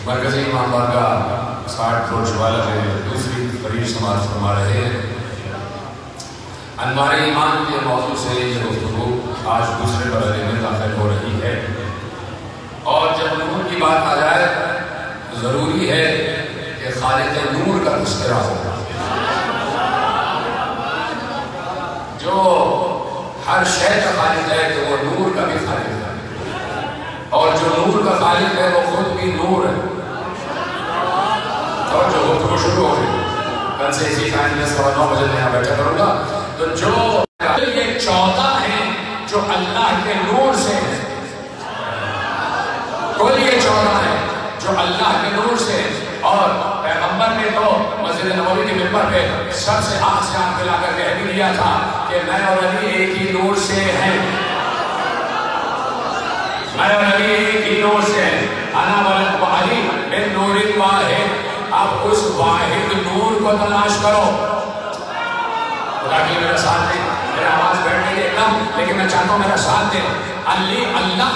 मरकज़ी इमाम बारगाह 60 रोज वाला है दूसरी तकरीर समाज फरमा रहे हैं। अनवार ईमान के मौजू से ये गुफ्तगू आज दूसरे मरहले में दाखिल हो रही है और जब नूर की बात आ जाए तो ज़रूरी है कि खालिक़ नूर का तज़किरा हो। जो हर शय का खालिक़ है तो वो नूर का भी खालिक़ है और जो नूर का खालिक़ है वो खुद भी नूर है। और जो गुफ्तगू शुरू हो गई कल से इसी टाइम में 9:15 बजे मैं यहाँ बैठा करूँगा। तो जो ये 14 हैं जो अल्लाह के नूर से हैं, कुल ये 14 हैं जो अल्लाह के नूर से हैं। और पैगंबर ने तो मस्जिद नबवी के मिंबर पे सबसे आँख से आँख मिलाकर कह भी दिया था कि मैं और अली एक ही नूर से हैं, मैं और अली एक ही नूर से हैं। अना व अली मिन नूरिन वाहिद। अब उस वाहिद नूर को तलाश करो। खुदा की मेरा साथ दे, मेरा आवाज बैठ रही है एकदम, लेकिन मैं चाहता हूँ मेरा साथ दे। अल्लाह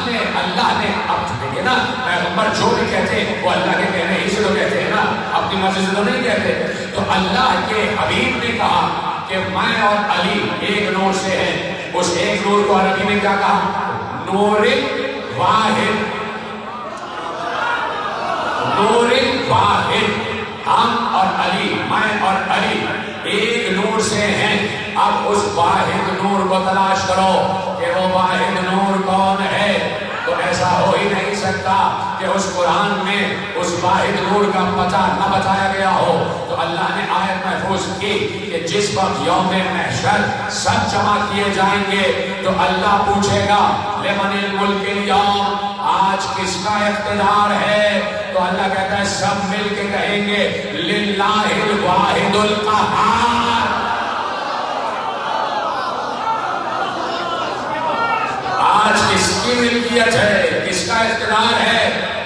ने अब देखिए ना, पैगंबर जो भी कहते हैं वो अल्लाह के कहने ही से तो कहते हैं ना, अपनी मर्जी से तो नहीं कहते। तो अल्लाह के हबीब ने कहा कि मैं और अली एक नूर से हैं। उस एक नूर को अरबी में क्या कहा? नूरिन वाहिद। नूरिन वाहिद। हम और अली, मैं और अली एक नूर से हैं। अब उस वाहिद नूर को तलाश करो कि वो वाहिद नूर कौन है। तो ऐसा हो ही नहीं सकता कि उस कुरान में उस वाहिद नूर का पता न बताया गया हो। तो अल्लाह ने आयत महफूज की कि जिस वक्त यौम महशर सब जमा किए जाएंगे तो अल्लाह पूछेगा लिमनिल मुल्किल यौम, आज किसका इख्तिदार है? तो अल्लाह कहता है सब मिल के कहेंगे लिल्लाहिल वाहिदुल क़हार। आज किसकी मिल्कियत है, किसका इख्तिदार है?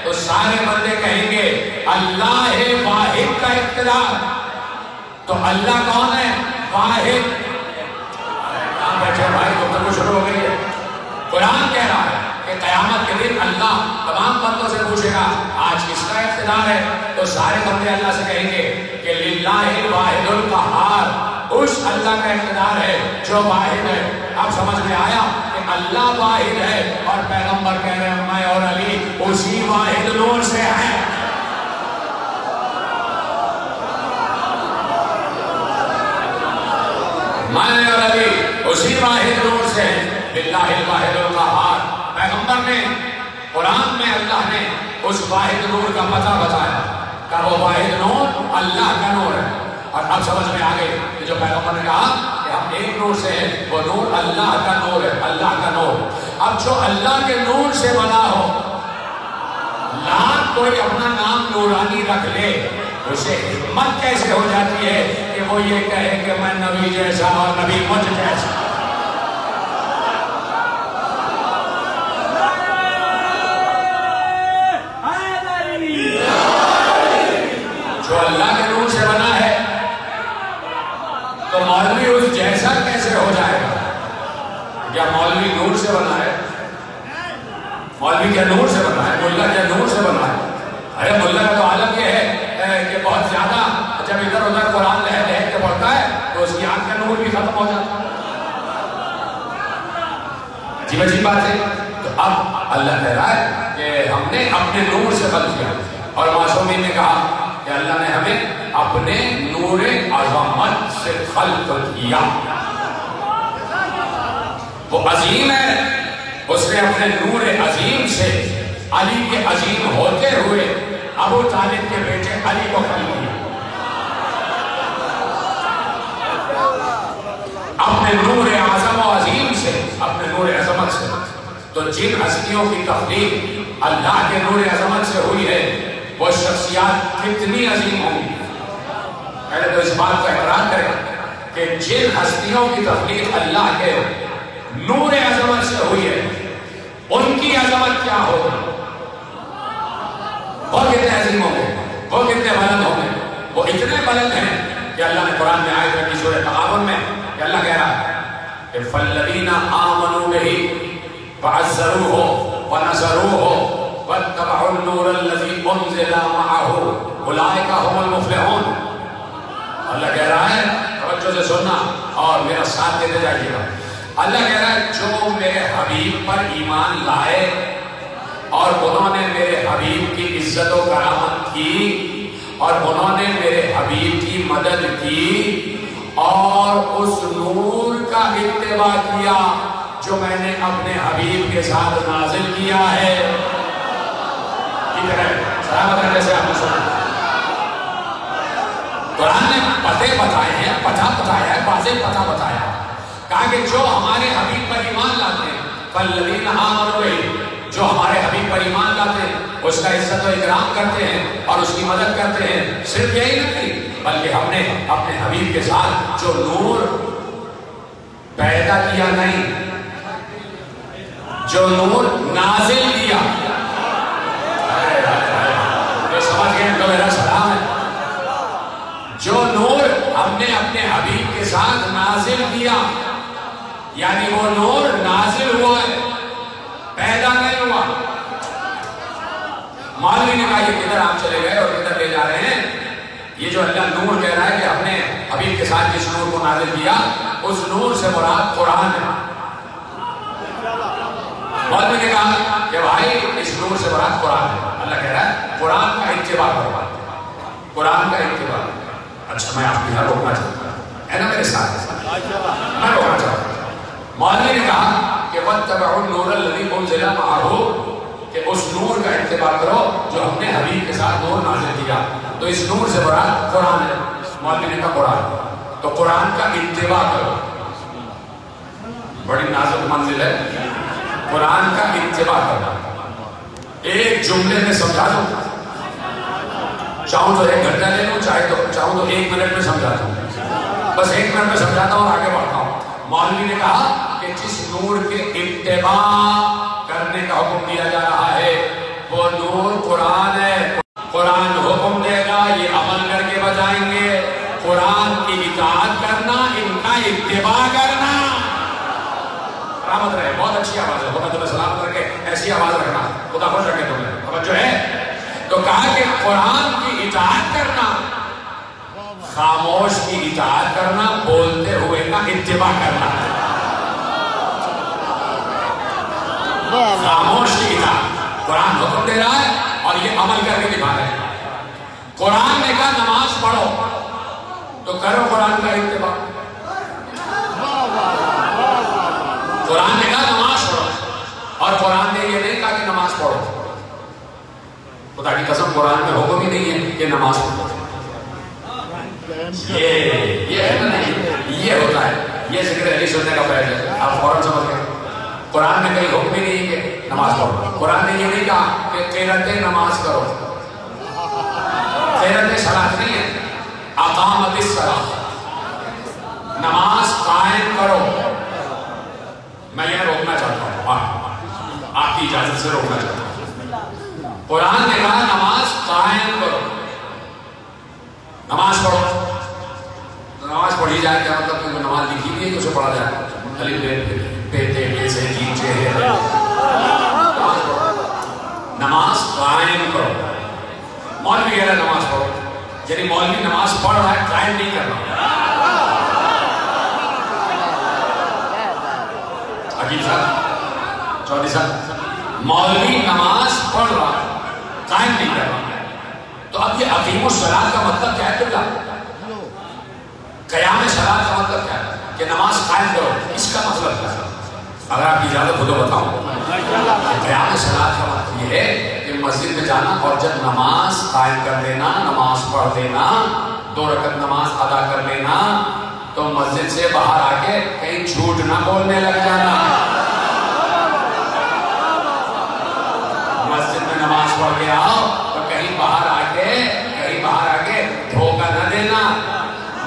तो सारे बंदे कहेंगे अल्लाह वाहिद का इख्तिदार। तो अल्लाह कौन है? वाहिद। कहाँ बैठे भाई, गुफ्तगू शुरू हो गई है। कुरान कह रहा है कि क़यामत के दिन अल्लाह तमाम बंदों से पूछेगा आज किसका इख्तिदार है? तो सारे बंदे अल्लाह से कहेंगे कि लिल्लाहिल वाहिदुल क़हार, उस अल्लाह का इख्तिदार है जो वाहिद है। अब समझ में आया अल्लाह वाहिद है और पैगंबर कह रहे हैं मैं और अली उसी वाहिद नूर से हैं। मैं और अली उसी वाहिद नूर से हैं। बिल्लाहिल वाहिदुल क़हार। पैगंबर ने कुरान में अल्लाह ने उस वाहिद नूर का पता बताया कि वो वाहिद नूर अल्लाह का नूर है। और अब समझ में आ गई कि जो पैगंबर ने कहा कि हम एक नूर से हैं, वो नूर अल्लाह का नूर है, अल्लाह का नूर। अब जो अल्लाह के नूर से बना हो, लाख कोई अपना नाम नूरानी रख ले, उसे हिम्मत कैसे हो जाती है कि वो ये कहे कि मैं नबी जैसा और नबी मुझ जैसा। जो अल्लाह के नूर से बना है तो मौलवी उस जैसा कैसे हो जाएगा? क्या मौलवी नूर से बना है? मौलवी क्या नूर से बना है? मुल्ला क्या नूर से बना है? अरे मुल्ला का तो आलम ये है कि बहुत ज्यादा जब इधर उधर कुरान लहर लहर के पढ़ता है तो उसकी आंख का नूर भी खत्म हो जाता है। अजीब अजीब बात है। तो अब अल्लाह कह रहा है कि हमने अपने नूर से खल्क़ किया और मासूमीन ने कहा कि अल्लाह ने हमें अपने नूरे अज़मत से खल्क़ किया। वो अजीम है, उसने अपने नूरे अजीम से अली के अजीम होते हुए अबू तालिब के बेटे अली को खल्क़ किया। अपने नूरे आज़म और अजीम से, अपने नूरे अज़मत से। तो जिन हस्तियों की तख्लीक अल्लाह के नूरे अज़मत से हुई है वो शख्सियत कितनी अजीम होंगी। पहले तो इस बात का इकरार करें कि जिन हस्तियों की तख्लीक अल्लाह के नूरे अज़मत से हुई है उनकी अज़मत क्या होगी? वो कितने अजीम होंगे, वो कितने बुलंद होंगे। वो इतने बुलंद हैं कि अल्लाह ने कुरान में आयत रखी सूरह तग़ाबुन में कि अल्लाह कह रहा है कि फल्लज़ीना आमनू बिही वअज़्ज़रूहु वनसरूहु वत्तबअुन नूरल्लज़ी उनज़िला मअहु उलाइका हुमुल मुफ़्लिहून। अल्लाह कह रहा है, तवज्जो से सुनना और मेरा साथ देते जाइएगा। अल्लाह कह रहा है जो मेरे हबीब पर ईमान लाए और उन्होंने मेरे हबीब की इज्जत और करामत की और उन्होंने मेरे हबीब की मदद की और उस नूर का इत्तिबा किया जो मैंने अपने हबीब के साथ नाजिल किया है। जैसे आपने सुना कुरान ने पते बताए हैं, पता बताया है, बाज़े पता बताया। कहा कि जो हमारे हबीब पर ईमान लाते हैं, फल्लज़ीना आमनू बिही, जो हमारे हबीब पर ईमान लाते हैं उसका इज्जत और इकराम करते हैं और उसकी मदद करते हैं। सिर्फ यही नहीं बल्कि हमने अपने हबीब के साथ जो नूर पैदा किया नहीं, जो नूर नाजिल किया, जो समझ गए तो मेरा सलाम है। जो नूर हमने अपने हबीब के साथ नाजिल किया, यानी वो नूर नाजिल हुआ है, पैदा नहीं हुआ। मौलवी ने कहा ये किधर आप चले गए और किधर ले जा रहे हैं? ये जो अल्लाह नूर कह रहा है कि अपने हबीब के साथ जिस नूर को नाजिल किया उस नूर से मुराद कुरान है। मौलवी ने कहा कि भाई इस नूर से मुराद कुरान है। अल्लाह कह रहा है कुरान का इत्तिबा करो, कुरान का इत्तिबा। अच्छा मैं आपको यहाँ रोकना चाहता हूँ, है ना मेरे साथ? मैं रोकना चाहता हूँ। मौलवी ने कहा कि वत्तबअुन नूरल्लज़ी उनज़िला मअहु, कि उस नूर का इत्तिबा करो जो हमने हबीब के साथ नूर नाज़िल किया। तो इस नूर से मुराद कुरान है। मौलवी ने कहा कुरान, तो कुरान का इत्तिबा करो। बड़ी नाजुक मंजिल है कुरान का इत्तिबा करना। एक जुमले में समझा दो, चाहूं तो 1 घंटा ले लूं, चाहूं तो 1 मिनट में समझा दूं। बस 1 मिनट में समझाता हूं और आगे बढ़ता हूं। मौलवी ने कहा कि जिस नूर के इत्तिबा करने का हुक्म दिया जा रहा है वो नूर कुरान है। कुरान हुक्म देगा, ये अमल करके बजाएंगे। कुरान की इताअत करना, इनका इत्तिबा करना। रहमत रहे, बहुत अच्छी आवाज है, खुदा तुम्हें सलाम करके ऐसी आवाज रखना, खुदा खुश रखे तुम्हें। समझ जो है तो कहा कि कुरान की इताअत करना, खामोश की इताअत करना, बोलते हुए का इत्तिबा करना। कुरान हुक्म दे रहा है और ये अमल करके दिखा रहे हैं। कुरान ने कहा नमाज पढ़ो तो करो कुरान का इत्तिबा। कुरान ने कहा नमाज पढ़ो और कुरान ने ये नहीं कहा कि नमाज पढ़ो। खुदा की कसम कुरान में हुक्म ही नहीं है कि नमाज पढ़ो। ये है ना, ये होता है, ये जिक्र अली सुनने का फायदा है। आप फौरन समझ गए कुरान में कहीं हुक्म ही नहीं है कि नमाज पढ़ो। कुरान ने ये नहीं कहा कि क़िराते नमाज करो। क़िराते सलात नहीं है, अक़ामतिस सलात, नमाज कायम करो। मैं यह रोकना चाहता हूँ, आपकी इजाजत से रोकना चाहता हूँ। कुरान ने कहा नमाज कायम करो, नमाज पढ़ो। तो नमाज पढ़ी जाए क्या मतलब? कि नमाज लिखी हुई है कि उसे पढ़ा जाए? अली नमाज कायम करो। मौलवी कह रहा नमाज पढ़ो, यानी मौलवी नमाज पढ़ रहा है, कायम नहीं कर रहा। अकील साहब, चौधरी साहब, मौलवी नमाज पढ़ रहा है, कायम नहीं कर रहा। तो अब ये अकीम सलात का मतलब क्या है? किबला क़याम सलात का मतलब क्या है? कि नमाज कायम करो, इसका मतलब क्या है? अगर आपकी इजाजत हो तो बताऊं। क़याम सलात का मतलब ये है कि मस्जिद में जाना और जब नमाज कायम कर लेना, नमाज पढ़ लेना, 2 रकअत नमाज अदा कर लेना, तो मस्जिद से बाहर आके कहीं झूठ ना बोलने लग जाना। मस्जिद में नमाज पढ़ के आओ तो कहीं बाहर आके धोखा न देना।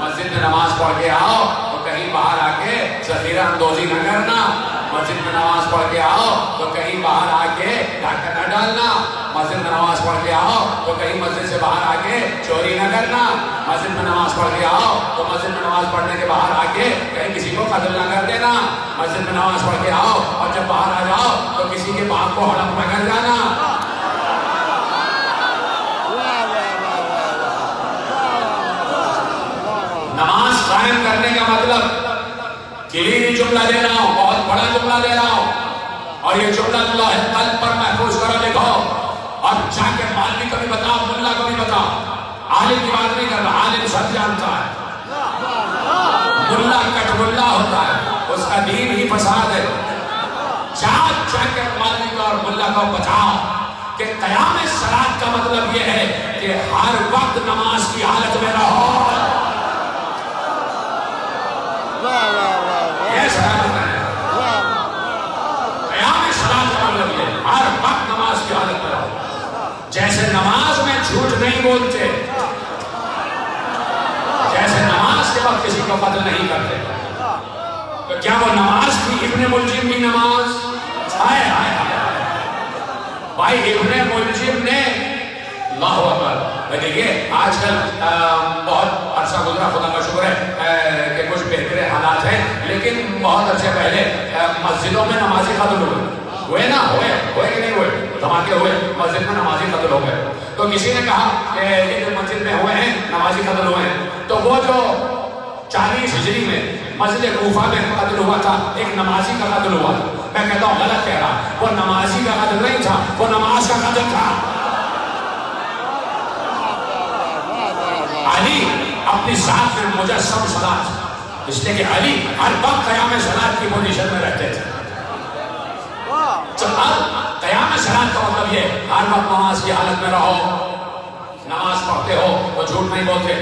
मस्जिद में नमाज पढ़ के आओ तो कहीं बाहर आके ज़ख़ीरा अंदोज़ी न करना। मस्जिद में नमाज पढ़ के आओ तो कहीं बाहर आके डाका न डालना। मस्जिद में नमाज पढ़ के आओ तो कहीं मस्जिद से बाहर आके चोरी न करना। मस्जिद में नमाज पढ़ के आओ तो मस्जिद में नमाज पढ़ने के बाहर आके कहीं किसी को कत्ल न कर देना। मस्जिद में नमाज पढ़ के आओ और जब बाहर आ जाओ तो किसी के बाप को हड़प न कर जाना। नमाज कायम करने का मतलब क्लीन जुमला दे रहा हूं, बहुत बड़ा जुमला दे रहा हूं, और ये जुमला है कल पर महफूज करो, लिखो और जाके मालवी को भी बताओ, मुल्ला को भी बताओ। आलिम की बात नहीं कर रहा, आलिम सब जानता है, मुल्ला कटमुल्ला होता है, उसका दीन ही फसाद है। जाके मालवी को और मुल्ला को बचाओ कि क़याम सलात का मतलब ये है कि हर वक्त नमाज की हालत में रहो। हर वक्त नमाज की हालत में रहो। जैसे नमाज में झूठ नहीं बोलते, जैसे नमाज के वक्त किसी को कत्ल नहीं करते, तो क्या वो नमाज थी इब्ने मुलजिम की नमाज? हाय हाय भाई, इब्ने मुलजिम ने अल्लाहु अकबर। देखिए आजकल बहुत अरसा गुजरा, खुदा का शुक्र है कि कुछ बेहतर हालात हैं, लेकिन बहुत अच्छे पहले मस्जिदों में नमाजी कत्ल हुए ना, हुए कि नहीं हुए? धमाके हुए, मस्जिद में नमाजी कत्ल हो गए। तो किसी ने कहा कि ये जो मस्जिद में हुए हैं नमाजी कत्ल हुए हैं, तो वो जो 40 हिजरी में मस्जिद कूफा में कत्ल हुआ था, एक नमाजी का कत्ल हुआ था। मैं कहता हूँ गलत कह रहा, वो नमाजी का कत्ल नहीं था, वो नमाज का कत्ल था। अली अपनी साथ में मुजस्सम सलात, इसलिए कि अली हर वक्त क़याम सलात की पोजीशन में रहते थे। क़याम सलात का मतलब ये हर वक्त नमाज की हालत में रहो। नमाज पढ़ते हो तो झूठ नहीं बोलते,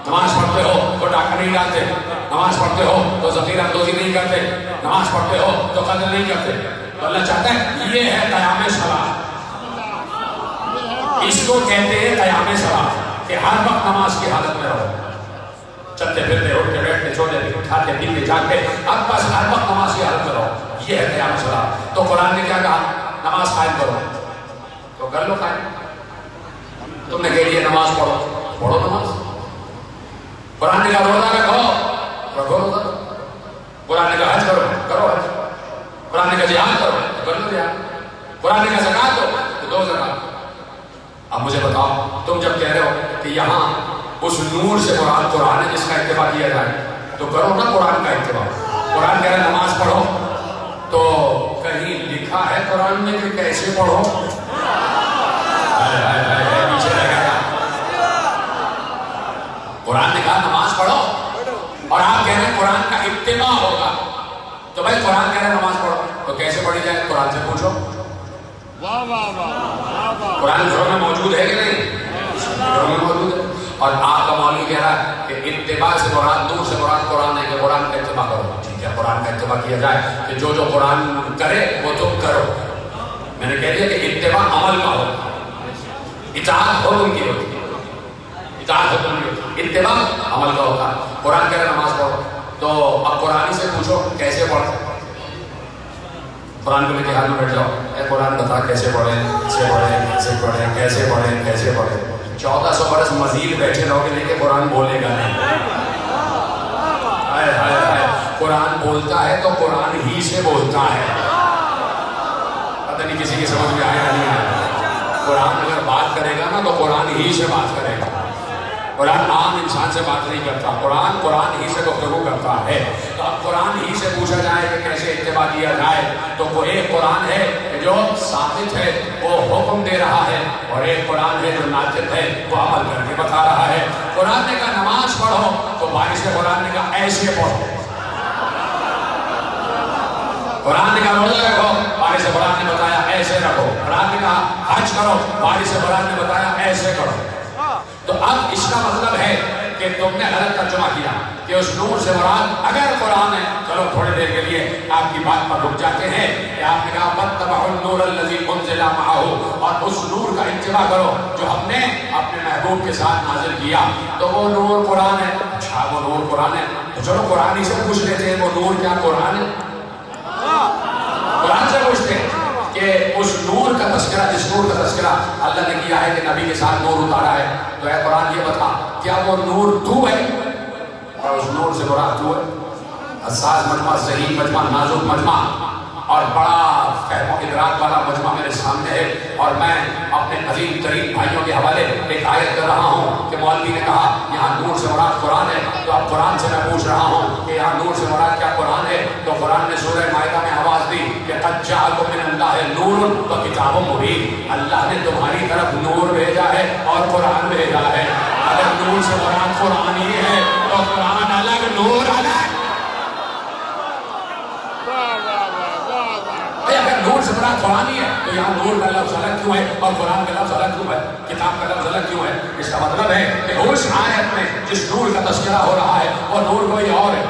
नमाज पढ़ते हो तो डाका नहीं डालते, नमाज पढ़ते हो तो ज़ख़ीरा अंदोज़ी नहीं करते, नमाज पढ़ते हो तो कत्ल नहीं करते। तो अल्लाह चाहता है ये है क़याम सलात, इसको कहते हैं क़याम सलात, कि हर वक्त नमाज की हालत में रहो। चलते फिरते, उठते बैठते, छोटे खाते पीते जागते, अब बस हर वक्त नमाज की हालत में रहो। ये है क़याम सलात। तो कुरान ने क्या कहा? नमाज कायम करो, तो कर लो कायम। तुमने कह दिया नमाज पढ़ो, पढ़ो नमाज। कुरान ने कहा रोजा रखो, रखो रोजा। कुरान ने कहा हज करो, करो हज। कुरान ने कहा जिहाद करो, कर लो जिहाद। कुरान ने कहा ज़कात दो, तो दो ज़कात। अब मुझे बताओ, तुम जब कह रहे हो कि यहाँ उस नूर से मुराद कुरान है जिसका इत्तिबा किया जाए, तो करो ना कुरान का इत्तिबा। कुरान कह रहा है नमाज पढ़ो, तो कहीं लिखा लिखा है कुरान में कि कैसे पढ़ो। पीछे रह गया। कुरान ने कहा नमाज पढ़ो और आप कह रहे हैं कुरान का इत्तिबा होगा। तो भाई कुरान कह रहे हैं नमाज पढ़ो तो कैसे पढ़ी जाए? कुरान से पूछो। कुरान घरों में मौजूद है कि नहीं? घरों में मौजूद है। और आपका मौलवी कह रहा है कि इत्तिबा से कुरान, दूर से कुरान, कुरान है कि कुरान का इत्तिबा करो। ठीक है, कुरान का इत्तिबा किया जाए कि जो जो कुरान करे वो तुम करो। मैंने कह दिया कि इत्तिबा अमल का हो, इताअत हुक्म की होती है, इताअत हुक्म की होती है, इत्तिबा अमल का होता है। कुरान कह रहे नमाज पढ़ो तो अब कुरान से पूछो कैसे पढ़ो। कुरान को लेके हाथ में बैठ जाओ, कुरान बता कैसे पढ़े, कैसे पढ़े, कैसे पढ़े, कैसे पढ़े, कैसे पढ़े। 1400 बरस मजीद बैठे रहोगे लेके कुरान बोलेगा नहीं। हाय हाय हाय, कुरान बोलता है तो कुरान ही से बोलता है। पता नहीं किसी की समझ में आया नहीं आया। कुरान अगर बात करेगा ना तो कुरान ही से बात करेगा। कुरान आम इंसान से बात नहीं करता, कुरान कुरान ही से गुफ्तगू करता है। तो अब कुरान ही से पूछा जाए कि कैसे इत्तिबा किया जाए, तो वो एक कुरान है जो साबित है, वो हुक्म दे रहा है, और एक कुरान है जो नातिक है, वो अमल करके बता रहा है। कुरान ने कहा नमाज पढ़ो तो बारिश से कुरान ने कहा ऐसे पढ़ो। कुरान ने कहा रोजा रखो, बारिश से कुरान ने बताया ऐसे रखो। कुरान ने कहा हज करो, बारिश से कुरान ने बताया ऐसे करो। तो अब इसका मतलब है कि तुमने गलत तर्जुमा किया कि उस नूर से मुराद अगर कुरान है। चलो थोड़ी देर के लिए आपकी बात पर रुक जाते हैं कि आपने कहा वत्तबअुन नूर अल्लज़ी उनज़िला मअहू, और उस नूर का इत्तिबा करो जो हमने अपने महबूब के साथ नाज़िल किया। तो वो नूर कुरान है। अच्छा वो नूर कुरान है तो चलो कुरान ही से पूछ लेते हैं वो नूर क्या कुरान है। कुरान से पूछते हैं कि उस नूर का तस्करा, जिस नूर का तस्करा अल्लाह ने किया है कि नबी के साथ नूर उतारा है, तो ऐ कुरान ये बता क्या वो नूर तू है? और उस नूर से मुराद तू है। हसास मजमा, सही मजमा, नाजुक मजमा और बड़ा फहम इदराक वाला मजमा मेरे सामने है। और मैं अपने अजीम तरीन भाइयों के हवाले एक आयत कर रहा हूँ कि मौलवी ने कहा यहाँ नूर से मुराद कुरान है, तो अब कुरान से मैं पूछ रहा हूँ कि यहाँ नूर से मुराद क्या कुरान है? तो कुरान ने सूरह माइदा में आवाज दी कि क़द जाअकुम मिनल्लाहि नूरुन व किताबुम मुबीन, अल्लाह ने तुम्हारी तरफ नूर भेजा है और कुरान भेजा है। अगर नूर से मुराद कुरान ही है तो कुरान अलग नूर अलग। अगर नूर से मुराद कुरान ही है तो यहाँ नूर का लफ्ज़ अलग क्यों है और कुरान का लफ्ज़ अलग क्यों है, किताब का लफ्ज़ अलग क्यों है? इसका मतलब है कि उस आयत में जिस नूर का तज़किरा हो रहा है वो नूर कोई और है।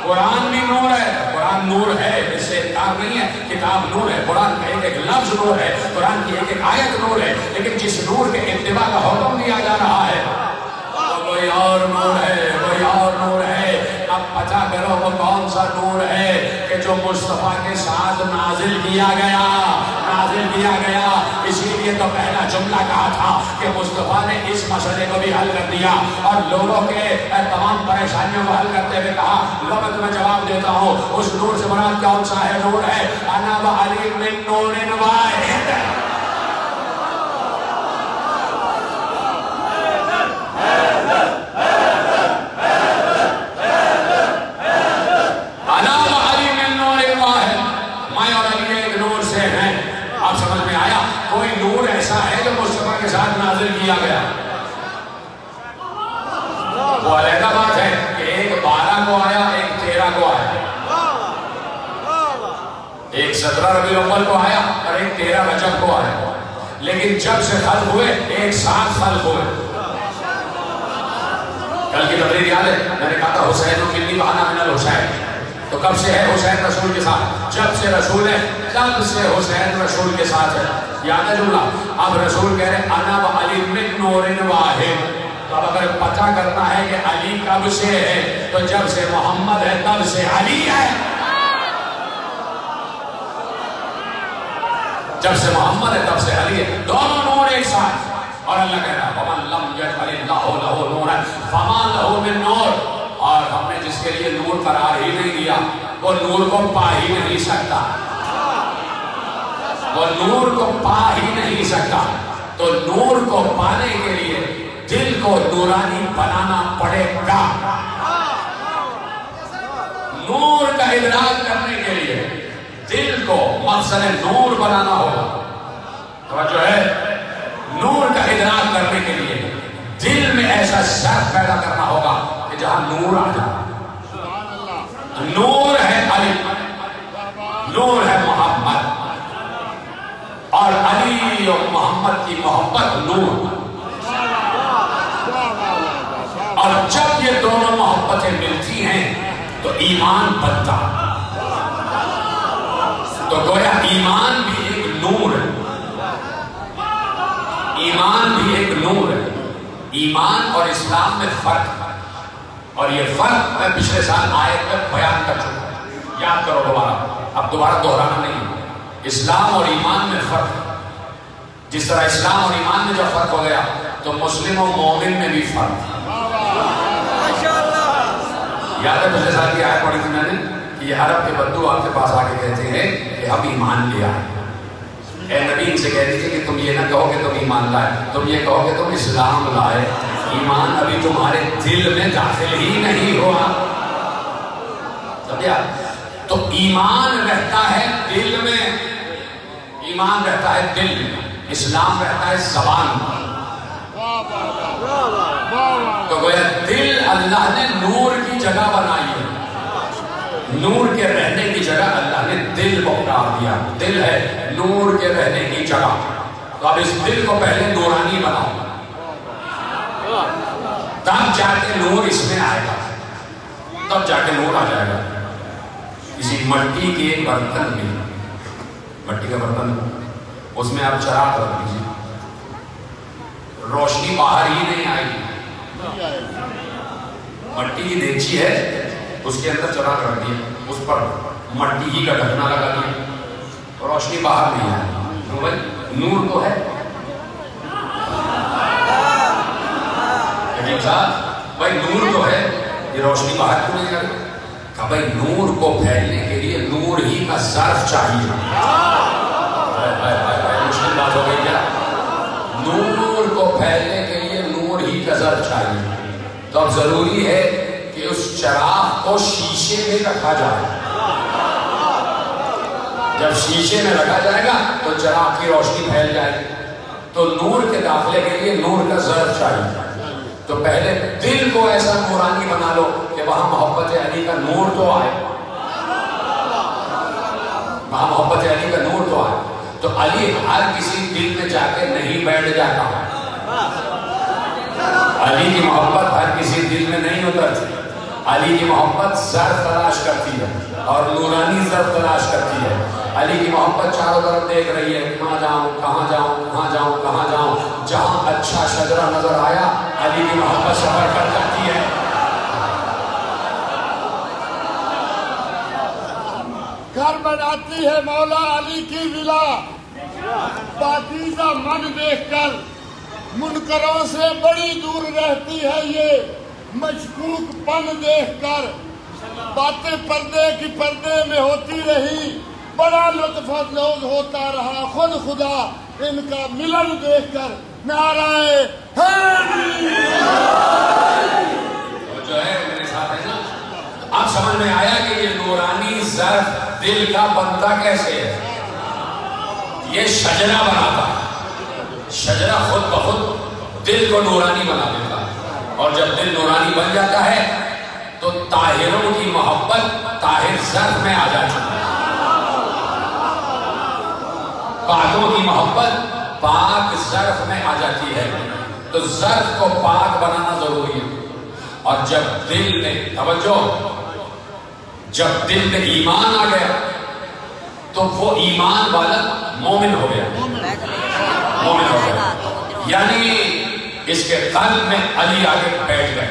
कुरान भी नूर है, कुरान नूर है, इससे इनकार नहीं है। किताब नूर है, कुरान का एक एक लफ्ज़ नूर है, कुरान की एक एक आयत नूर है। लेकिन जिस नूर के इत्तिबा का हुक्म दिया जा रहा है तो कोई और नूर है, कोई और नूर है। अब पता करो वो कौन सा नूर है कि जो मुस्तफा के साथ नाजिल किया गया, नाजिल किया गया। इसीलिए तो पहला जुमला कहा था कि मुस्तफा ने इस मसले को भी हल कर दिया और लोगों के तमाम परेशानियों को हल करते हुए कहा लो मैं तुम्हें जवाब देता हूँ। उस नूर से मुराद कौन सा है? नूर है अना व अली मिन नूरिन वाहिद। गया वो अलग बात है कि एक 12 को आया, एक 13 को आया, एक 17 रबीउल अव्वल को आया और एक 13 रजब को आया। लेकिन जब से खल्क हुए एक साथ खल्क हुए। कल की तकरीर याद है, मैंने कहा था हुसैन मिन्नी बहाना मिनल हुसैन। तो कब से है हुसैन रसूल के साथ? जब से रसूल है तब से हुसैन रसूल के साथ है। याद है जुमला? अब रसूल कह रहे अना व अली मिन नूरिन वाहिद। तो अब अगर पता करना है कि अली कब से है तो जब से मोहम्मद है तब से अली है। जब से मोहम्मद है तब से अली है, दोनों नूर एक साथ। और अल्लाह कह रहा है वमन लम यजअलिल्लाहु लहु नूरन फमा लहु मिन नूर। और हमने जिसके लिए नूर करार ही नहीं दिया वो नूर को पा ही नहीं सकता, वो नूर को पा ही नहीं सकता। तो नूर को पाने के लिए दिल को नूरानी बनाना पड़ेगा। नूर का इदराक करने के लिए दिल को मफसल नूर बनाना होगा। तो जो है नूर का इदराक करने के लिए दिल में ऐसा शर्त पैदा करना होगा कि जहां नूर आ जाए। नूर है अली, नूर है मोहम्मद, और अली और मोहम्मद की मोहब्बत नूर। और जब ये दोनों मोहब्बतें मिलती हैं तो ईमान बनता। तो गोया ईमान भी एक नूर है, ईमान भी एक नूर है। ईमान और इस्लाम में फर्क है, और ये फर्क मैं पिछले साल आयत में बयान कर चुका, याद करो दोबारा, अब दोबारा दोहराना नहीं। इस्लाम और ईमान में फर्क है। जिस तरह इस्लाम और ईमान में जब फर्क हो गया तो मुस्लिम और मोमिन में भी फर्क है। याद है पिछले साल की आयत पढ़ी थी मैंने कि ये अरब के बंधु आपके पास आके कहते हैं कि हम ईमान ले आए। ए नबी इनसे कह दीजिए कि तुम ये ना कहो कि तुम ईमान लाए, तुम ये कहो कि तुम इस्लाम लाए। ईमान अभी तुम्हारे दिल में दाखिल ही नहीं हुआ। समझा? तो ईमान रहता है दिल में, ईमान रहता है दिल में, इस्लाम रहता है ज़बान में। तो गोया दिल अल्लाह ने नूर की जगह बनाई है, नूर के रहने की जगह अल्लाह ने दिल को उतार दिया। दिल है नूर के रहने की जगह। तो अब इस दिल को पहले नूरानी बनाओ, तब जाके नूर इसमें आएगा, तब जाके नूर आ जाएगा। किसी मिट्टी के बर्तन में, मिट्टी का बर्तन, उसमें आप चराग रख दीजिए, रोशनी बाहर ही नहीं आएगी। मिट्टी की देगची है, उसके अंदर चराग रख दिया, उस पर मिट्टी ही का ढकना लगा दिया, रोशनी बाहर नहीं आएगी। तो भाई नूर तो है। भाई नूर तो है, ये रोशनी बाहर क्यों नहीं आ रही? कहा भाई नूर को फैलने के लिए नूर ही का ज़र्फ चाहिए। मुश्किल बात हो गई क्या? नूर को फैलने के लिए नूर ही का ज़र्फ चाहिए। तो अब जरूरी है कि उस चराग को शीशे में रखा जाए। जब शीशे में रखा जाएगा तो चराग की रोशनी फैल जाएगी। तो नूर के दाखिले के लिए नूर का ज़र्फ चाहिए। तो पहले दिल को ऐसा नूरानी बना लो कि वहां मोहब्बत अली का नूर तो आए, वहां मोहब्बत अली का नूर तो आए। तो अली हर किसी दिल में जाके नहीं बैठ जाता। अली की मोहब्बत हर किसी दिल में नहीं उतरती। अली की मोहब्बत ज़र्फ तलाश करती है और नूरानी ज़र्फ तलाश करती है। अली की मोहब्बत चारों तरफ देख रही है, कहाँ जाऊं, कहाँ जाऊं, कहाँ जाऊं, कहाँ जाऊं। जहां अच्छा शजरा नजर आया अली की मोहब्बत सफर कर जाती है। घर बनाती है मौला अली की विला, पाकीज़ा मन देखकर मुनकरों से बड़ी दूर रहती है ये, मशकूक पन देखकर बातें पर्दे की पर्दे में होती रही, बड़ा लुत्फ अंदोज होता रहा खुद खुदा इनका मिलन देखकर। नाराए जो है मेरे साथ है ना, अब समझ में आया कि ये नूरानी ज़र्फ दिल का बनता कैसे है। ये शजरा बनाता है, शजरा खुद ब खुद दिल को नूरानी बना देता है। और जब दिल नूरानी बन जाता है तो ताहिरों की मोहब्बत ताहिर ज़र्फ में आ जाती है, पाकों की मोहब्बत पाक ज़र्फ में आ जाती है। तो ज़र्फ को पाक बनाना जरूरी है। और जब दिल में तवज्जो, जब दिल में ईमान आ गया तो वो ईमान वाला मोमिन हो गया, मोमिन हो गया। यानी इसके कल्ब में अली आके बैठ गए,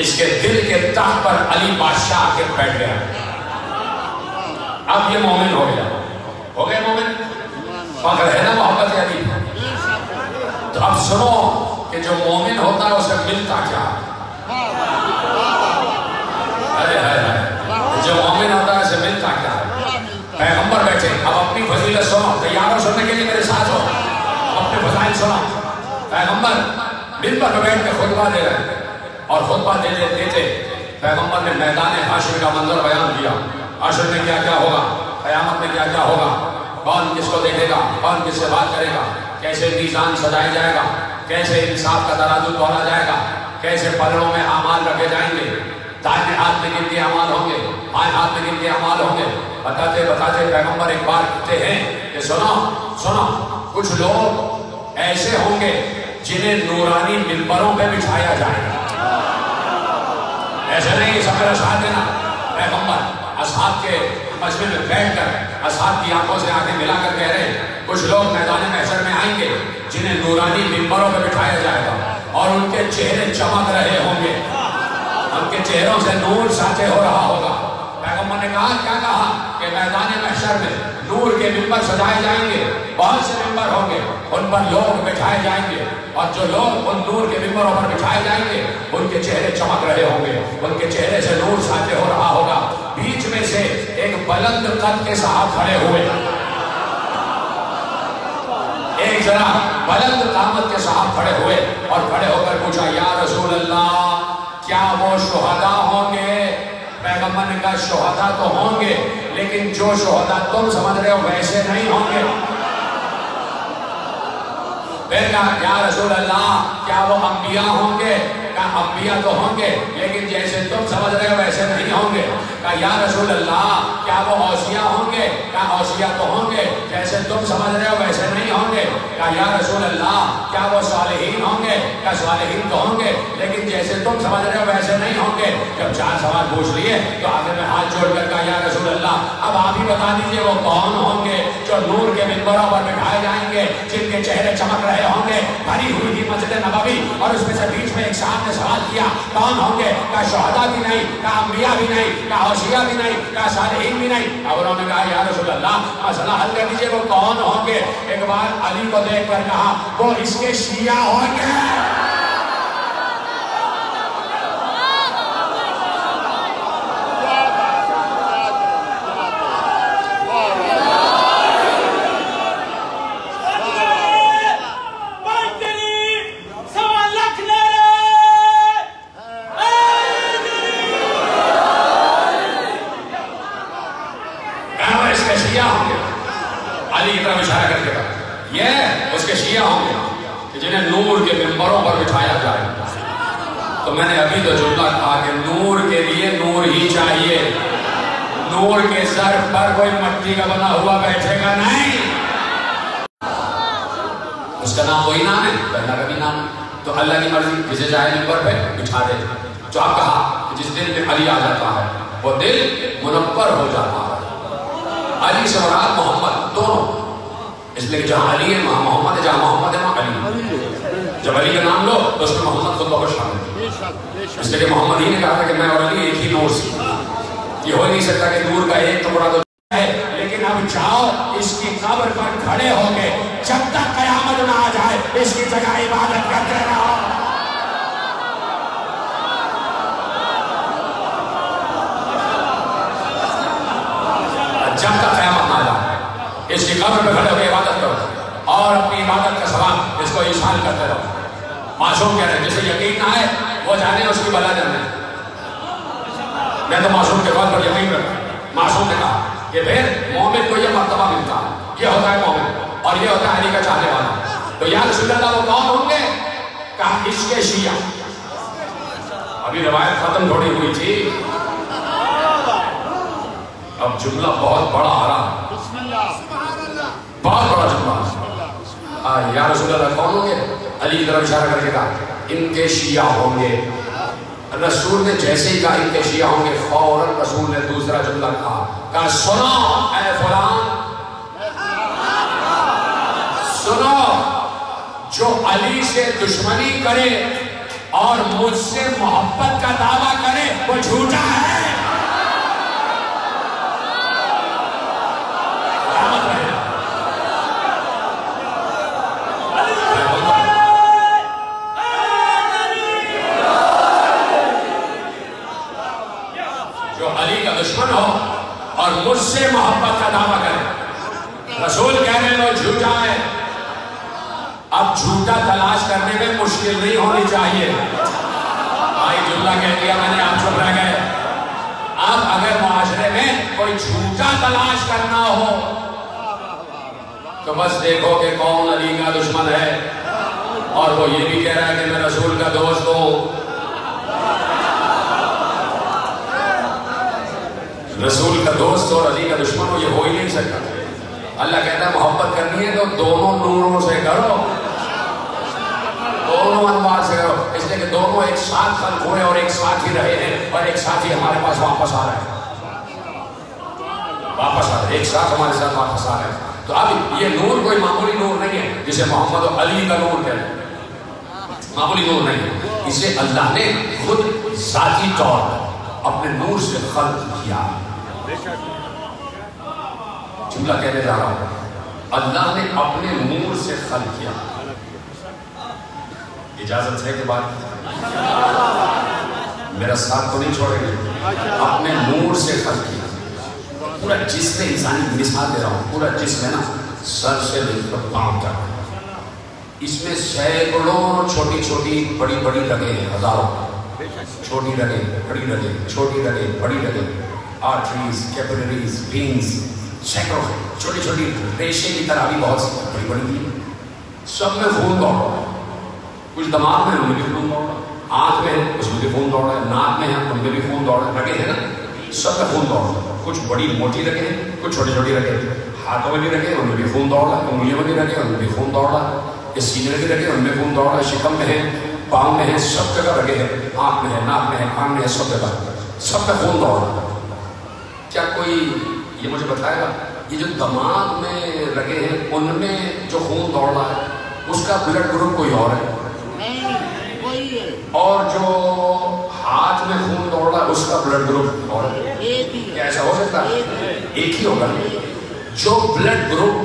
इसके दिल के तख्त पर अली बादशाह आके बैठ गया। अब ये मोमिन हो गया, हो गया मोमिन। मगर है ना मोहब्बत अली। तो अब सुनो कि जो मोमिन होता है उसे मिलता क्या? अरे जो मोमिन होता है उसे मिलता क्या? पैगंबर बैठे, अब अपनी फजीलत सुनो, तैयार हो सुनने के लिए मेरे साथ हो, अपने फजाइल सुनो। पैगंबर मिंबर पर बैठ के खुतबा दे रहे और खुतबा देते पैगंबर ने मैदान हाशिर का मंजर बयान किया। हाशिर में क्या क्या होगा, क़यामत में क्या क्या होगा, कौन किसको देखेगा, कौन किससे बात करेगा, कैसे मीज़ान सजाया जाएगा, कैसे इंसाफ का तराजू तोला जाएगा, कैसे पलड़ों में अमाल रखे जाएंगे, दाहिने हाथ में गिनती अमाल होंगे, बाएं हाथ में गिनती अमाल होंगे। बताते बताते पैगंबर एक बार कहते हैं कि सुनो सुनो, कुछ लोग ऐसे होंगे जिन्हें नूरानी मिंबरों पे बिठाया जाएगा। ऐसे नहीं सब मेरा साथ देना। पैगंबर असहाब के मजमे में बैठकर असहाब की आंखों से आंखें मिलाकर कह रहे हैं, कुछ लोग मैदान महशर में आएंगे जिन्हें नूरानी मिंबरों पे बिठाया जाएगा और उनके चेहरे चमक रहे होंगे, उनके चेहरों से नूर साथे हो रहा होगा। पैगंबर ने कहा, क्या कहा कि मैदान महशर में नूर के मिंबर सजाए जाएंगे, बहुत से मिंबर होंगे, उन पर लोग बिठाए जाएंगे और जो लोग उन नूर के मिंबरों पर बिठाए जाएंगे उनके चेहरे चमक रहे होंगे, उनके चेहरे से नूर साथे हो रहा होगा। बीच में से एक बुलंद कद के साहब खड़े हुए, एक जरा बुलंद कामत के साहब खड़े हुए और खड़े होकर पूछा, या रसूल अल्लाह, क्या वो शुहदा होंगे? पैगंबर ने कहा, शुहदा तो होंगे, लेकिन जो शुहदा तुम समझ रहे हो वैसे नहीं होंगे। फिर कहा, या रसूल अल्लाह, क्या वो अंबिया होंगे? कहा, अंबिया तो होंगे, लेकिन जैसे तुम समझ रहे हो वैसे नहीं होंगे। कहा, या रसूल अल्लाह, क्या वो औसिया होंगे? कहा, औसिया तो होंगे, जैसे तुम समझ रहे हो वैसे नहीं होंगे। कहा, या रसूल अल्लाह, क्या वो सालिहीन होंगे? कहा, सालिहीन तो होंगे, लेकिन जैसे तुम समझ रहे हो वैसे नहीं होंगे। जब 4 सवाल पूछ लिए तो आगे में हाथ जोड़कर कहा, या रसूल अल्लाह, अब आप ही बता दीजिए वो कौन होंगे जो नूर के मिंबरों पर बिठाए जाएंगे, जिनके चेहरे चमक रहे होंगे। भरी हुई थी मस्जिद नबवी और उसमें से बीच में एक साहब ने सवाल किया, कौन होंगे? कहा, शुहदा भी नहीं, कहा अंबिया भी नहीं, कहा औसिया भी नहीं, कहा सालिहीन भी नहीं। अब उन्होंने कहा, या रसूल अल्लाह, मसला हल कर दीजिए, वो कौन होंगे? एक बार अली को देखकर कहा, वो इसके शिया होंगे। जिन्हें नूर के मिंबरों पर बिठाया जाए। तो मैंने अभी तो जुमला कहा कि नूर के लिए नूर ही चाहिए, नूर के सर पर कोई मिट्टी का बना हुआ बैठेगा नहीं। उसका नाम वही नाम है, अल्लाह का भी नाम है। तो अल्लाह की मर्जी, जिसे चाहे मिंबर पे बिठा दे। जो आप कहा कि जिस दिल में अली आ जाता है वो दिल मुनव्वर हो जाता है। अली से मुराद मोहम्मद, दोनों, इसलिए जहां अली है वहां मोहम्मद है, जहां मोहम्मद है वहां अली। जब अली का नाम लो तो उसमें मोहम्मद खुद बहुत शामिल है, इसलिए मोहम्मद ही ने कहा था कि मैं और अली एक ही नूर से। ये हो नहीं सकता कि नूर का एक टुकड़ा तो है, लेकिन अब जाओ इसकी कब्र पर खड़े होके जब तक कयामत ना आ जाए इसकी जगह इबादत करते रहो। जब तक कयामत ना आ जाए इसकी कब्र पे खड़े होकर इबादत करो और अपनी इबादत का सवाब इसको ईशान करते रहो। मासूम कह रहे हैं, जिसे यकीन ना है वो जाने उसकी भला जाने। मैं तो मासूम के बात पर यकीन रखता। मासूम ने कहा कि फिर मोमिन को यह मर्तबा मिलता है, ये होता है मोमिन और ये होता है अली का चाहने वाला। तो या रसूल अल्लाह वो कौन होंगे? कहा, इसके शिया। अभी रवायत खत्म थोड़ी हुई थी, अब जुमला बहुत बड़ा आ रहा है, बहुत बड़ा जुमला। या रसूल अल्लाह कौन होंगे? अली की तरफ इशारा करके कहा, इनके शिया होंगे। रसूल ने जैसे ही कहा इनके शिया होंगे, फौरन रसूल ने दूसरा जुमला कहा, सुनो ऐ फलान, सुनो, जो अली से दुश्मनी करे और मुझसे मोहब्बत का दावा करे वो झूठा है। दुश्मन हो और मुझसे मोहब्बत का दावा करे, रसूल कह रहे हैं वो झूठा है। अब झूठा तलाश करने में मुश्किल नहीं होनी चाहिए। भाई जुमला कह दिया मैंने, आप चुप रह गए। अब अगर मुआशरे में कोई झूठा तलाश करना हो तो बस देखो कि कौन अली का दुश्मन है, और वो ये भी कह रहा है कि मैं रसूल का दोस्त हूं। रसूल का दोस्त और अली का दुश्मन हो, ये हो ही नहीं सकता। अल्लाह कहता है मोहब्बत करनी है तो दोनों नूरों से करो, दोनों अनवार से करो, इसलिए कि दोनों एक साथ खल्क हुए और एक साथ ही रहे हैं और एक साथ ही हमारे पास वापस आ रहे हैं, वापस आ रहे हैं, एक साथ हमारे साथ वापस आ रहे हैं। तो अब ये नूर कोई मामूली नूर नहीं है जिसे मोहम्मद और अली का नूर कहते हैं, मामूली नूर नहीं है। इसे अल्लाह ने खुद जाती तौर पर अपने नूर से खल्क किया। जुमला कहने जा रहा हूं, अल्लाह ने अपने नूर से खल्क किया। इजाजत है कि बात मेरा साथ तो नहीं छोड़ेंगे? अपने नूर से खल्क किया। पूरा जिस्म इंसानी मिसाल दे रहा हूं, पूरा जिस्म है ना, सर से लेकर पांव तक, इसमें सैकड़ों छोटी छोटी बड़ी बड़ी रगें हैं, हजारों छोटी रगें, बड़ी रगें, छोटी रगें, बड़ी रगें, आर्टरीज, कैपिलरीज, वेन्स, सैकड़ों छोटी छोटी रेशे की तरह भी बहुत बड़ी बड़ी भी, सब में खून दौड़ रहा है। कुछ दिमाग में उनमें भी खून दौड़ रहा है, आंख में है उसमें भी खून दौड़ रहा है, नाक में है उनमें भी खून दौड़ रहा है, रगे है ना, सब में खून दौड़ रहा है। कुछ बड़ी मोटी रगे हैं, कुछ छोटी छोटी रगे, हाथों में भी रगे उनमें भी खून दौड़ रहा है, उंगलियों में भी रगे उनमें भी खून दौड़ रहा है, सीने में भी रगे उनमें खून दौड़ रहा है, शिकम में है, पाँव में है, सब जगह रगे हैं, आंख में है, नाक में है, कान में है, सब जगह सब में खून दौड़ रहा है। क्या कोई ये मुझे बताएगा, ये जो दिमाग में रगे हैं उनमें जो खून दौड़ रहा है उसका ब्लड ग्रुप कोई और है, और जो हाथ में खून दौड़ रहा है उसका ब्लड ग्रुप और है? क्या ऐसा हो सकता है? एक ही होगा। जो ब्लड ग्रुप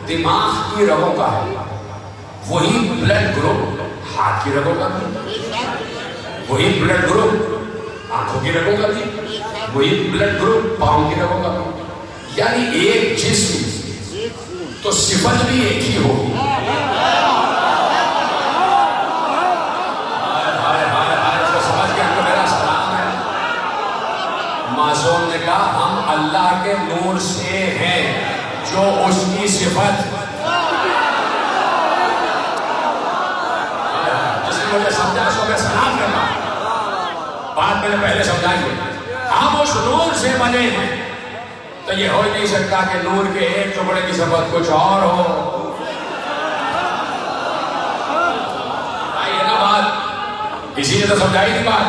दिमाग की रगों का है वही ब्लड ग्रुप हाथ की रगों का भी, वही ब्लड ग्रुप आंखों की रगों का भी, वही ब्लड ग्रुप पांव की रगों का भी। यानी एक जिस्म तो सिफत भी एक ही होगी। समझ के हमको मेरा सलाम है। मासूम ने कहा हम अल्लाह के नूर से हैं जो उसकी सिफत, जिसने मुझे समझा उसको मैं सलाम करना, बात मैंने पहले समझाई। हम उस नूर से बने हैं, तो ये हो ही नहीं सकता कि नूर के एक टुकड़े की सिफत कुछ और हो। आई है ना बात? इसीलिए तो समझाई थी बात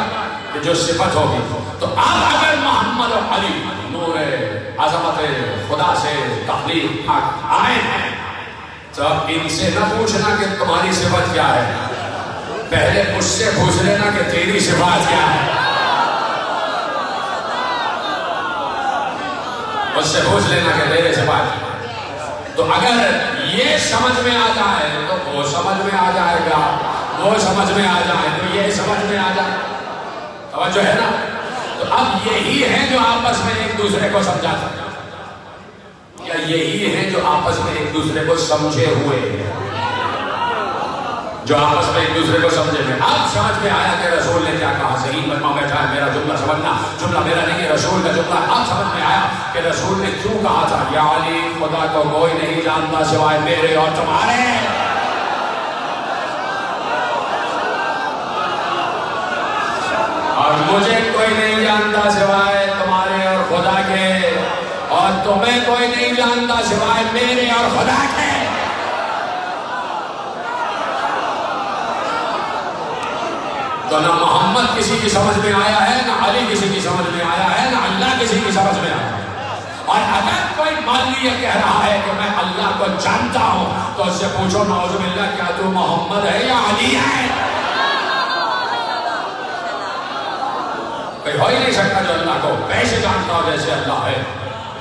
कि जो सिफत होगी। तो अब अगर मोहम्मद और अली नूर अज़मत खुदा से तख्लीक आए हैं तो इनसे न पूछना कि तुम्हारी सिफत क्या है, पहले उससे पूछ लेना कि तेरी सिफत क्या है। उससे पूछ लेना कि तेरे सिफत। तो अगर ये समझ में आ जाए तो वो समझ में आ जाएगा, वो समझ में आ जाए तो ये समझ में आ जाए। समझ है ना? तो अब यही है जो आपस में एक दूसरे को समझा सकते, या यही है जो आपस में एक दूसरे को समझे हुए हैं, जो आपस में एक दूसरे को समझे हुए। अब समझ में आया कि रसूल ने क्या कहा, सही मजमा बैठा है, मेरा जुमला समझना, जुमला मेरा नहीं है रसूल का जुमला। अब समझ में आया कि रसूल ने क्यों कहा था या अली खुदा को कोई नहीं जानता सिवाय मेरे और तुम्हारे, और मुझे कोई नहीं जानता सिवाय तुम्हारे और खुदा के, और तुम्हें कोई नहीं जानता सिवाय मेरे और खुदा के। तो ना मोहम्मद किसी की समझ में आया है, ना अली किसी की समझ में आया है, ना अल्लाह किसी की समझ में आया है। और अगर कोई मान लिया कह रहा है कि मैं अल्लाह को जानता हूं तो उससे पूछो नाउज़ुबिल्लाह क्या तू मोहम्मद है या अली है? कोई हो ही नहीं सकता जो अल्लाह को वैसे जानता हो जैसे अल्लाह है।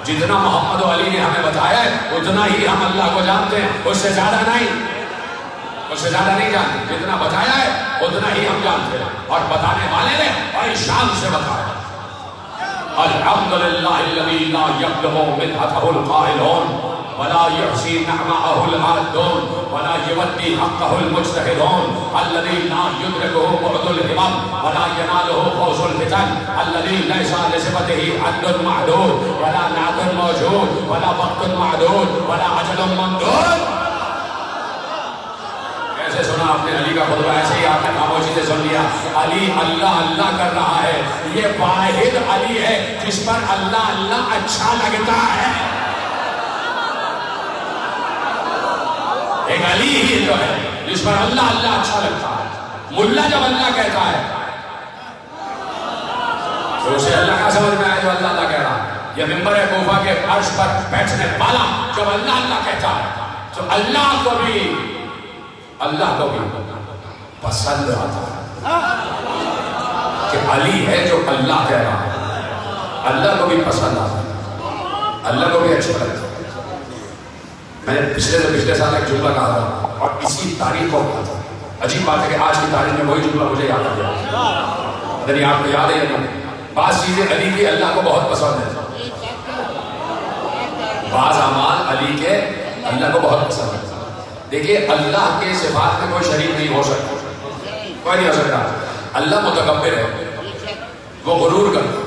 जितना मोहम्मद और अली ने हमें बताया है उतना ही हम अल्लाह को जानते हैं, उससे ज्यादा नहीं, उससे ज्यादा नहीं जानते। जितना बताया है उतना ही हम जानते हैं, और बताने वाले ने बड़ी शान से बताया। अल्हम्दुलिल्लाह वला युहसी निअमतहुल आदून वला युवद्दी हक़्क़हुल मुज्तहिदून अल्लज़ी ला युद्रिकुहु बुअदुल हिमम वला यनालुहु फौज़ुल फितन अल्लज़ी लैसा लिसिफ़तिही अद्दुन मअदूद वला नादुन मौजूद वला वक़्तुन मअदूद वला अजलुन ममदूद। कैसे सुना आपने अली का खुतबा? ऐसे ही आपने खामोशी से सुन लिया। अली अल्लाह अल्लाह कर रहा है। ये वाहिद अली है जिस पर अल्लाह अल्लाह अच्छा लगता है। एक अली ही तो है जिस पर अल्लाह अल्लाह अच्छा लगता है। मुल्ला जब अल्लाह कहता है तो उसे अल्लाह का समझ में आया जो अल्लाह अल्लाह कह रहा है। ये मिंबर कोफा के फर्श पर बैठने वाला जब अल्लाह अल्लाह कहता है तो अल्लाह को भी पसंद आता है कि अली है जो अल्लाह कह रहा है। अल्लाह को भी पसंद आता है, अल्लाह को भी अच्छा लगता है। मैंने पिछले साल एक जुमला कहा था और इसी तारीख को कहा था। अजीब बात है कि आज की तारीख में वही जुमला मुझे याद आ गया। यदि आपको याद है या बात चीजें अली की अल्लाह को बहुत पसंद है। बाज़ अमाल अली के अल्लाह को बहुत पसंद है। देखिए अल्लाह के सिफात में कोई शरीक नहीं हो सकता, कोई नहीं हो सकता। अल्लाह मुतकब्बिर है, वो गुरूर करता है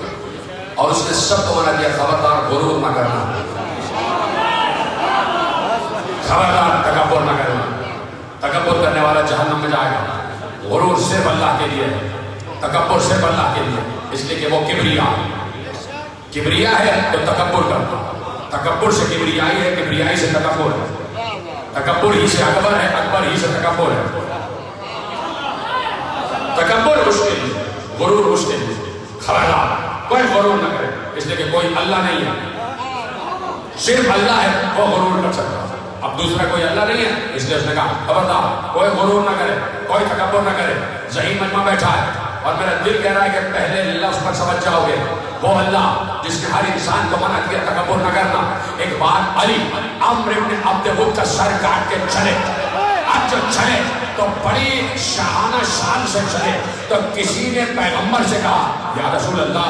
और उसने सबको मना किया खबरदार गुरूर ना करना, खबरदार तकब्बुर ना करना। तकब्बुर करने वाला जहन्नम में जाएगा। गुरूर सिर्फ अल्लाह के लिए है, तकब्बुर सिर्फ अल्लाह के लिए, इसलिए कि वो किबरिया है तो तकब्बुर करना। तकब्बुर से किबरियाई है, किबरियाई से तकब्बुर है, तकब्बुर ही से अकबर है, अकबर ही से तकब्बुर है। तकब्बुर उसके लिए, गुरूर उसके लिए। खबरदार कोई गुरूर न करे, इसलिए कि कोई अल्लाह नहीं है, सिर्फ अल्लाह है वो गुरूर कर सकता है। अब दूसरा कोई अल्लाह नहीं है, इसलिए उसने कहा खबरदार कोई गुरूर न करे, कोई तकब्बुर न करे। ज़हीन मजमा बैठा है और मेरा दिल कह रहा है कि पहले लफ्ज़ पर समझ जाओगे। वो अल्लाह जिसने हर इंसान को मना किया तकब्बुर न करना। एक बार अली अम्र इब्न अब्द वुद का सर काट के चले। अब जो चले तो बड़ी शाहाना शान से चले तो किसी ने पैगंबर से कहा या रसूल अल्लाह,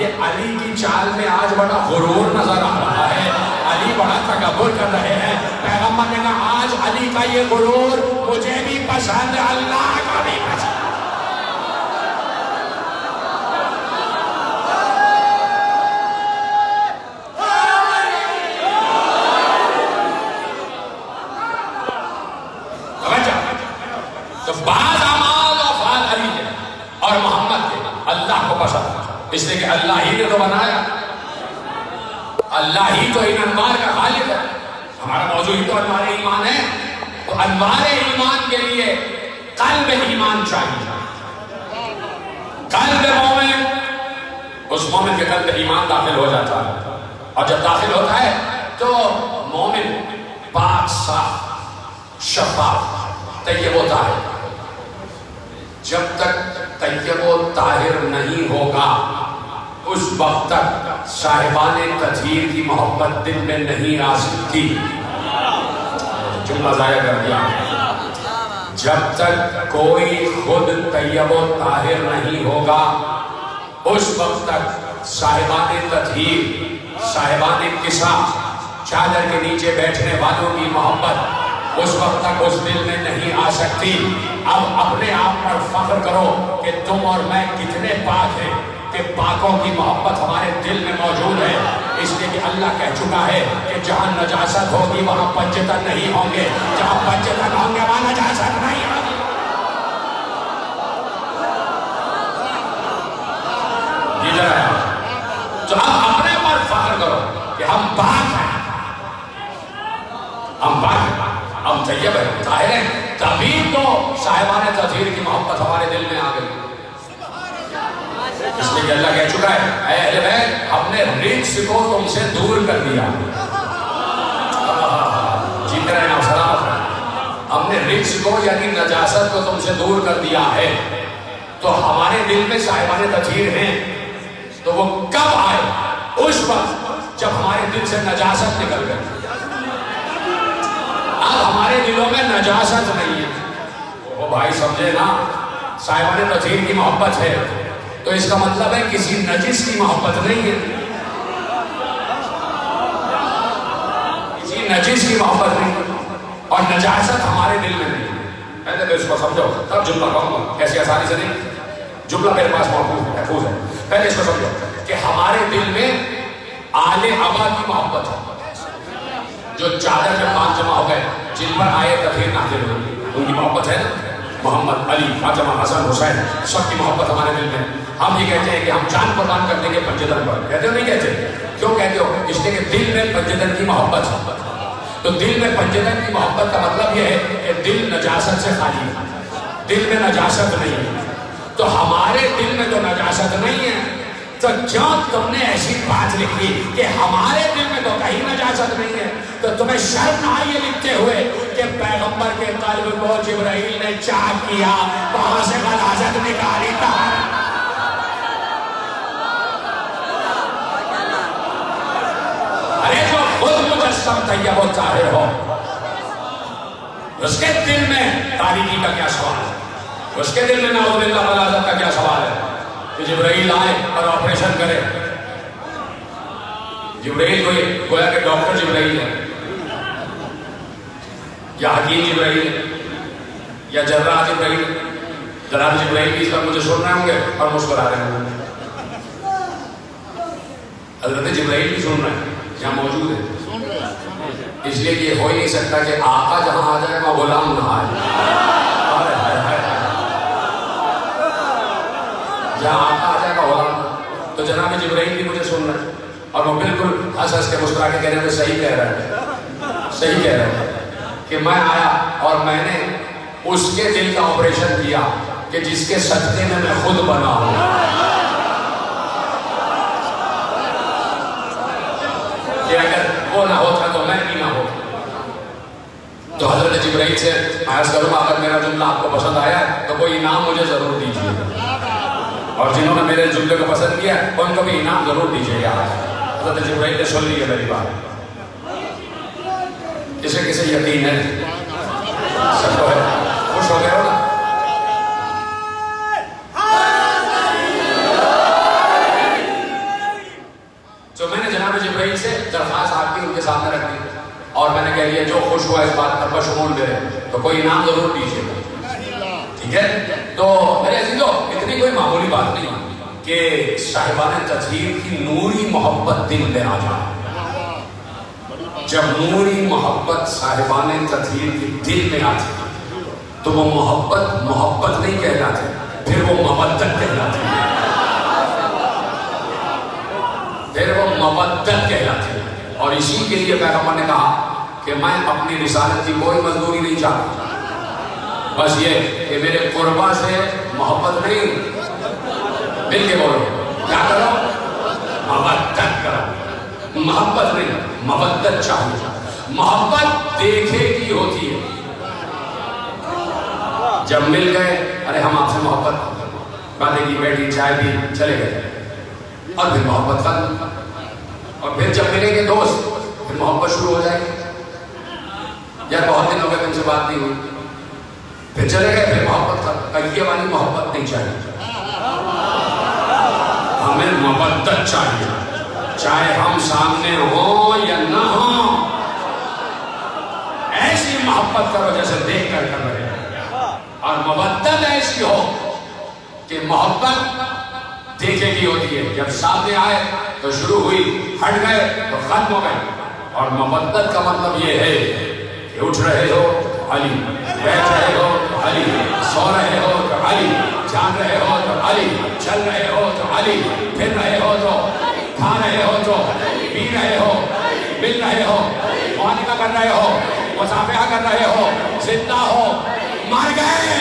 ये अली की चाल में आज बड़ा गुरूर नजर आ रहा है, अली बड़ा तकब्बुर कर रहे हैं। पैगंबर ने कहा आज अली का ये गुरूर मुझे भी पसंद है, अल्लाह का भी पसंद। तो बाज़ अमाल और फाल अली के और मोहम्मद के अल्लाह को पसंद, इसलिए कि अल्लाह ही ने तो बनाया, अल्लाह ही तो इन अनवार का खालिक है। हमारा मौजूद ही तो अनवार ईमान है। तो अनवार ईमान के लिए कल्ब ईमान चाहिए। कल्ब मोमिन, उस मोमिन के कल्ब ईमान दाखिल हो जाता है और जब दाखिल होता है तो मोमिन पाक साफ शफाफ तैयब होता है। जब तक तैयब ताहिर नहीं होगा उस वक्त तक साहिबाने तज़हीर की मोहब्बत दिल में नहीं आ सकती। जुमला ज़ाया कर दिया। जब तक कोई खुद तैयब ताहिर नहीं होगा उस वक्त तक साहिबाने तज़हीर, साहिबाने किसा, चादर के नीचे बैठने वालों की मोहब्बत उस वक्त तक उस दिल में नहीं आ सकती। अब अपने आप पर फख्र करो कि तुम और मैं कितने पाक हैं कि पाकों की मोहब्बत हमारे दिल में मौजूद है। इसलिए कि अल्लाह कह चुका है कि जहां नजासत होगी वहां पंचतन नहीं होंगे, जहां पंचतन होंगे वहां नजासत नहीं होगी। तो अब अपने पर फख्र करो कि हम पाक हैं, हम पाक हैं, हम तैयब हैं, ताहिर हैं। तभी तो साहिबाने तज़हीर की मोहब्बत हमारे दिल में आ गई। इसलिए कि अल्लाह कह चुका है ऐ अहले बैत हमने रिज्स को तुमसे दूर कर दिया। जीत रहे हैं आप, सलामत हैं। हमने रिज्स को यानी नजासत को तुमसे दूर कर दिया है। तो हमारे दिल में साहिबाने तज़हीर हैं तो वो कब आए? उस वक्त जब हमारे दिल से नजासत निकल गई। अब हमारे दिलों में नजासत नहीं है। वो भाई समझे ना, साहिबाने तज़हीर की मोहब्बत है तो इसका मतलब है किसी नजिस की मोहब्बत नहीं है। किसी नजीस की मोहब्बत नहीं और नजासत हमारे दिल में नहीं। पहले तो इसको समझो, तब जुमला कहूंगा, ऐसी आसानी से नहीं, जुमला मेरे पास महफूज है। पहले इसको समझो कि हमारे दिल में आले अबा की मोहब्बत है, जो चादर में पांच जमा हो गए, जिन पर आए तफीर नाजिल हुई, उनकी मोहब्बत है ना। मोहम्मद, अली, फातिमा, हसन, हुसैन, सबकी मोहब्बत हमारे दिल में। हम ये कहते हैं कि हम जान कुर्बान कर देंगे पंजतन पर, कहते हो नहीं कहते? क्यों कहते हो? इसलिए कि दिल में पंजतन की मोहब्बत है। तो दिल में पंजतन की मोहब्बत का मतलब यह है कि दिल नजासत से खाली है, दिल में नजासत नहीं है। तो हमारे दिल में तो नजासत नहीं है, तो क्यों तुमने ऐसी बात लिखी कि हमारे दिल में तो कहीं नजासत नहीं है? तो तुम्हें शर्म ना आई ये लिखते हुए कि पैगंबर के कल्ब को जिब्राइल ने चाक किया, वहां से गलाजत निकाली था। अरे जो खुद मुजस्सम तैयब व ताहिर हो, उसके दिल में तारीकी का क्या सवाल है? उसके दिल में नाउज़ुबिल्लाह गलाजत का क्या सवाल है कि जिब्राइल आए और ऑपरेशन करे? जिब्राइल कोई गोया के डॉक्टर जिब्राइल है, या हकीम जिब्राइल है, या जर्राह जिब्राइल? जनाब जिब्राइल भी इस पर मुझे सुन रहे होंगे और मुस्कुरा रहे होंगे। हजरत जिब्राइल भी सुन रहे हैं, यहाँ मौजूद है, इसलिए ये हो ही नहीं सकता कि आका जहां आ जाए वहां गुलाम ना आए। जहां आका आ जाएगा गुलाम। तो जनाब जिब्राइल भी मुझे सुन रहे हैं और वो बिल्कुल हंस हंस के मुस्कुरा के कह रहे हैं, सही कह रहा है, सही कह रहा है कि मैं आया और मैंने उसके दिल का ऑपरेशन किया कि जिसके सदके में मैं खुद बना हूं। कि अगर वो ना होता तो मैं भी ना हो। तो हजरत जिब्राइल से अर्ज करूंगा, अगर मेरा जुमला आपको पसंद आया तो कोई इनाम मुझे जरूर दीजिए, और जिन्होंने मेरे जुमले को पसंद किया उनको भी इनाम जरूर दीजिएगा। हजरत जिब्राइल ने सुन ली है मेरी बात। किसे किसे यकीन है? सबको है? खुश हो गए हो ना? तो मैंने जनाब जिब्राइल से दरखास्त आपकी उनके सामने रख दी और मैंने कह दिया जो खुश हुआ इस बात पर बशमूल मेरे, तो कोई इनाम जरूर दीजिएगा, ठीक है? तो मेरे अजीजों, इतनी कोई मामूली बात नहीं कि साहिबाने तस्वीर की नूरी मोहब्बत दिल में आ जाए। जब नूरी मोहब्बत साहिबाने तस्वीर की दिल में आती तो वो मोहब्बत मोहब्बत नहीं कहलाती, फिर वो मवद्दत कहलाती है, फिर वो मवद्दत कहलाती है। और इसी के लिए पैगंबर ने कहा कि मैं अपनी रिसालत की कोई मजदूरी नहीं चाहता, बस ये कि मेरे कुर्बा से मोहब्बत नहीं, दिल के बोलो क्या करो? मवद्दत करो, मोहब्बत नहीं मवद्दत चाहिए। मोहब्बत देखे की होती है, जब मिल गए अरे हम आपसे मोहब्बत, बातें की, बैठी, चाय पी, चले गए, और फिर मोहब्बत खत्म। और फिर जब मिलेंगे दोस्त फिर मोहब्बत शुरू हो जाएगी। यार बहुत दिन हो गए तुमसे बात नहीं हुई, फिर चले गए, फिर मोहब्बत खत्म। ये वाली मोहब्बत नहीं चाहिए, हमें मवद्दत चाहिए, चाहे हम सामने हो या ना हो। ऐसी मोहब्बत करो जैसे देख कर कर रहे, और मवद्दत ऐसी हो कि मोहब्बत देखे की होती है, जब सामने आए तो शुरू हुई, हट गए तो खत्म हो गए। और मवद्दत का मतलब ये है कि उठ रहे हो तो अली, बैठ रहे हो तो अली, सो रहे हो तो अली, जान रहे हो तो अली, चल रहे हो तो अली, फिर रहे हो तो, खा रहे हो तो, पी रहे हो, मिल रहे हो, मुआलिका कर रहे हो, मुसाफिहा कर रहे हो, जिंदा हो, मर गए।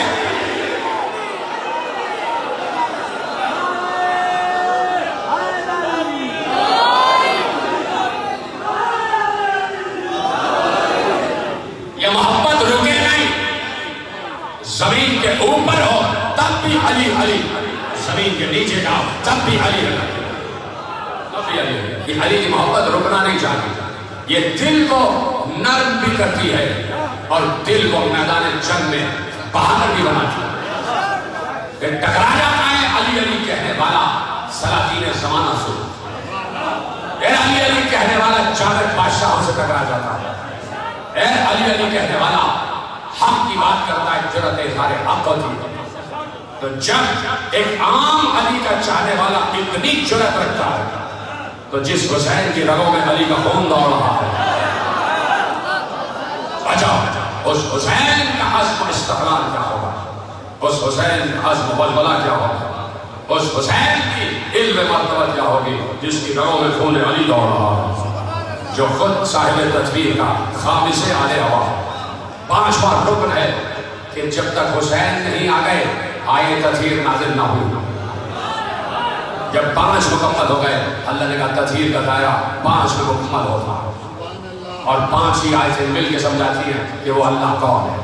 ये मोहब्बत रुके नहीं, जमीन के ऊपर हो तब भी अली अली, जमीन के नीचे जाओ तब भी अली अली, तब भी अली। ये अली की मोहब्बत रुकना नहीं चाहिए। ये दिल को नर्म भी करती है और दिल को मैदान जंग में बहादुर भी बनाती है। टकरा जाता है अली अली कहने वाला सलातीन जमाना से, अली अली कहने वाला चाणक्य बादशाहों से टकरा जाता है। अली अली कहने वाला हक की बात करता है, जुर्रत इज़हार हक होती है। तो जब एक आम अली का चाहने वाला इतनी जुर्रत रखता है, तो जिस हुसैन की रगों में अली का खून दौड़ रहा है, अच्छा उस हुसैन का अज़्म इस्तिक़लाल क्या होगा, उस हुसैन का अज़्म बलबला क्या होगा, उस हुसैन की इल्म मर्तबा क्या होगी जिसकी रगों में खून अली दौड़ रहा है, जो खुद साहिब तदबीर का खामिसे आले हवा। 5 बार रुकन है कि जब तक हुसैन नहीं आ गए आए तदबीर नाज़िल ना हुई। जब 5 मुकम्मल हो गए, अल्लाह ने कहा तदबीर का दायरा 5 में मुकम्मल होता है, और 5 ही आयतें मिल के समझाती हैं कि वो अल्लाह कौन है।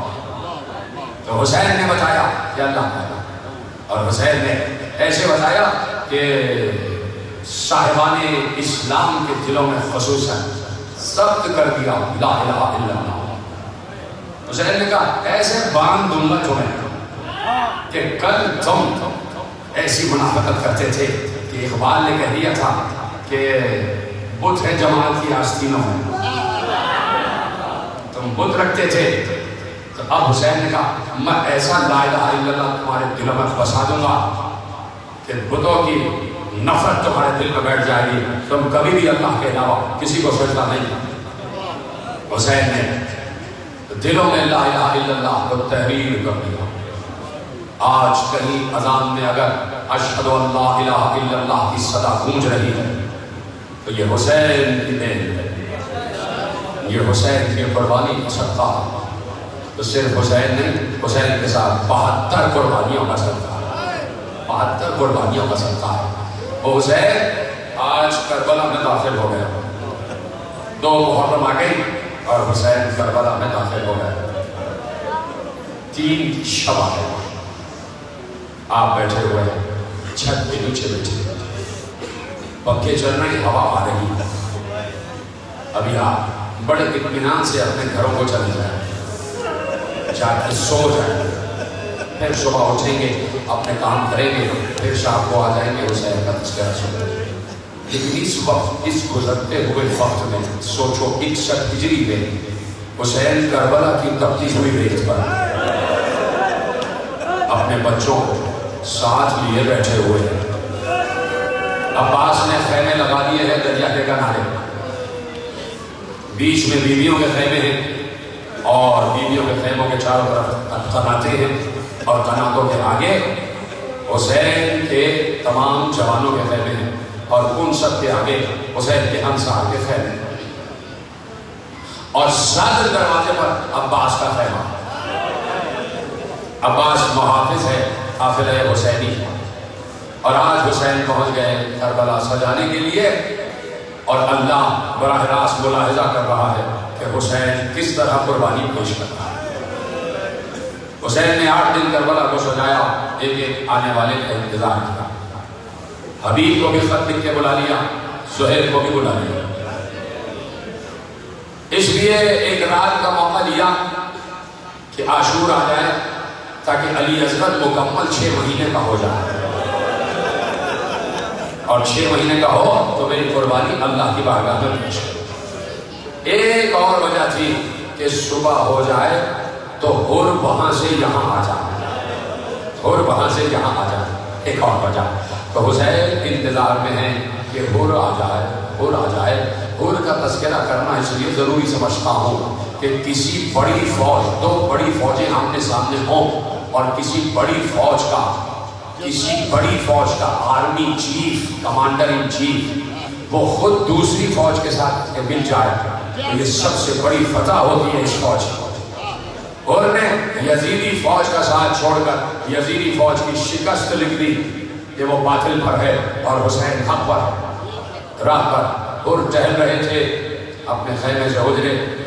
तो हुसैन ने बताया कि अल्लाह कौन है, और हुसैन ने ऐसे बताया कि साहिबाने इस्लाम के दिलों में खुसूसन सख्त कर दिया ला इलाहा इल्लल्लाह। हुसैन ने कहा ऐसे बांध दूंगा तुम्हें कि कल तुम ऐसी मुनाफिकत करते थे कि इकबाल ने कह दिया था कि बुत है जमात की आस्तीनों में, तुम बुत रखते थे। तो अब हुसैन ने कहा मैं ऐसा ला इलाहा इल्लल्लाह तुम्हारे दिलों में फंसा दूंगा कि बुतों की नफरत तुम्हारे दिल में बैठ जाएगी, तुम कभी भी अल्लाह के अलावा किसी को सजदा नहीं। हुसैन ने दिलों में ला इलाहा इल्लल्लाह को तहरीर कर दिया। आज कहीं अजान में अगर अशहदु अल्ला इलाहा इल्लल्लाह की सदा गूंज रही है तो ये हुसैन की देन है, ये हुसैन की कुर्बानी का सदका। तो सिर्फ हुसैन नहीं, हुसैन के साथ 72 कुर्बानियों का सदका, 72 कुर्बानियों का सदका है। वो हुसैन आज करबला में दाखिल हो गया, 2 मुहर्रम आ गई और हुसैन करबला में दाखिल हो गया। 3 शब आ गए, आप बैठे हुए हैं छत के नीचे बैठे, पंखे चल रहे, हवा आ रही है, अभी आप बड़े इत्मीनान से अपने घरों को चले जाए, जाकर सो जाए, फिर सुबह उठेंगे, अपने काम करेंगे, फिर शाम को आ जाएंगे हुसैन का तज़किरा सुनेंगे। लेकिन इस वक्त, इस गुजरते हुए वक्त में सोचो 61 हिजरी में हुसैन करबला की तपती हुई रेत पर अपने बच्चों को साथ लिए बैठे हुए हैं। अब्बास ने खैमे लगा दिए हैं दरिया के किनारे, बीच में बीवियों के खैमे हैं और बीवियों के खैमों के चारों तरफ तनाते हैं, और तनातों के आगे हुसैन के तमाम जवानों के खैमे हैं, और उन सब के आगे हुसैन के अंसार के खैमे हैं, और सदर दरवाजे पर अब्बास का खैमा। अब्बास मुहाफिज है काफिला हुसैनी, और आज हुसैन पहुंच गए करबला सजाने के लिए, और अल्लाह बराह रास्त मुलाहिजा कर रहा है कि हुसैन किस तरह कुर्बानी पेश कर रहा है। हुसैन ने 8 दिन करबला को सजाया, एक एक आने वाले का इंतजार किया। हबीब को भी खत लिख के बुला लिया, सुहेल को भी बुला लिया, इसलिए एक रात का मौका लिया कि आशूर आ जाए ताकि अली असगर मुकम्मल 6 महीने का हो जाए, और 6 महीने का हो तो मेरी कुर्बानी अल्लाह की बारगाह में पेश करो। एक और वजह थी कि सुबह हो जाए तो हुर वहां से यहाँ आ जाए, हुर वहां से यहाँ आ जाए, एक और वजह। तो हुसैन इंतजार में है कि हुर आ जाए, हुर आ जाए। हुर का तज़किरा करना इसलिए ज़रूरी समझता हूँ कि किसी बड़ी फौज, 2 बड़ी फौजें आमने सामने हों, और किसी बड़ी फौज का army chief, commander in chief वो खुद दूसरी फौज के साथ मिल जाए, तो ये सबसे बड़ी फतह होती है इस फौज की। और ने यजीदी फौज का साथ छोड़कर यजीदी फौज की शिकस्त लिख दी कि वो बातिल पर है और हुसैन हक पर है। राह पर और टहल रहे थे, अपने खैमे से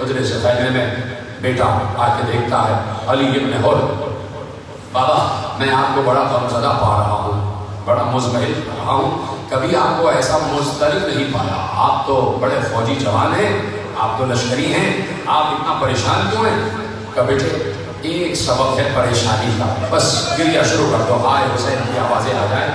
उजरे से खैमे में बेटा आके देखता है अली इब्न हुर, बाबा मैं आपको बड़ा गमज़दा पा रहा हूँ, बड़ा मुज़महिल रहा हूँ, कभी आपको ऐसा मुस्तरिब नहीं पाया। आप तो बड़े फौजी जवान हैं, आप तो लश्करी हैं, आप इतना परेशान क्यों हैं? कहा बेटे एक सबक है परेशानी का, बस गिरिया शुरू कर दो, आए हुसैन की आवाज़ें आ जाए।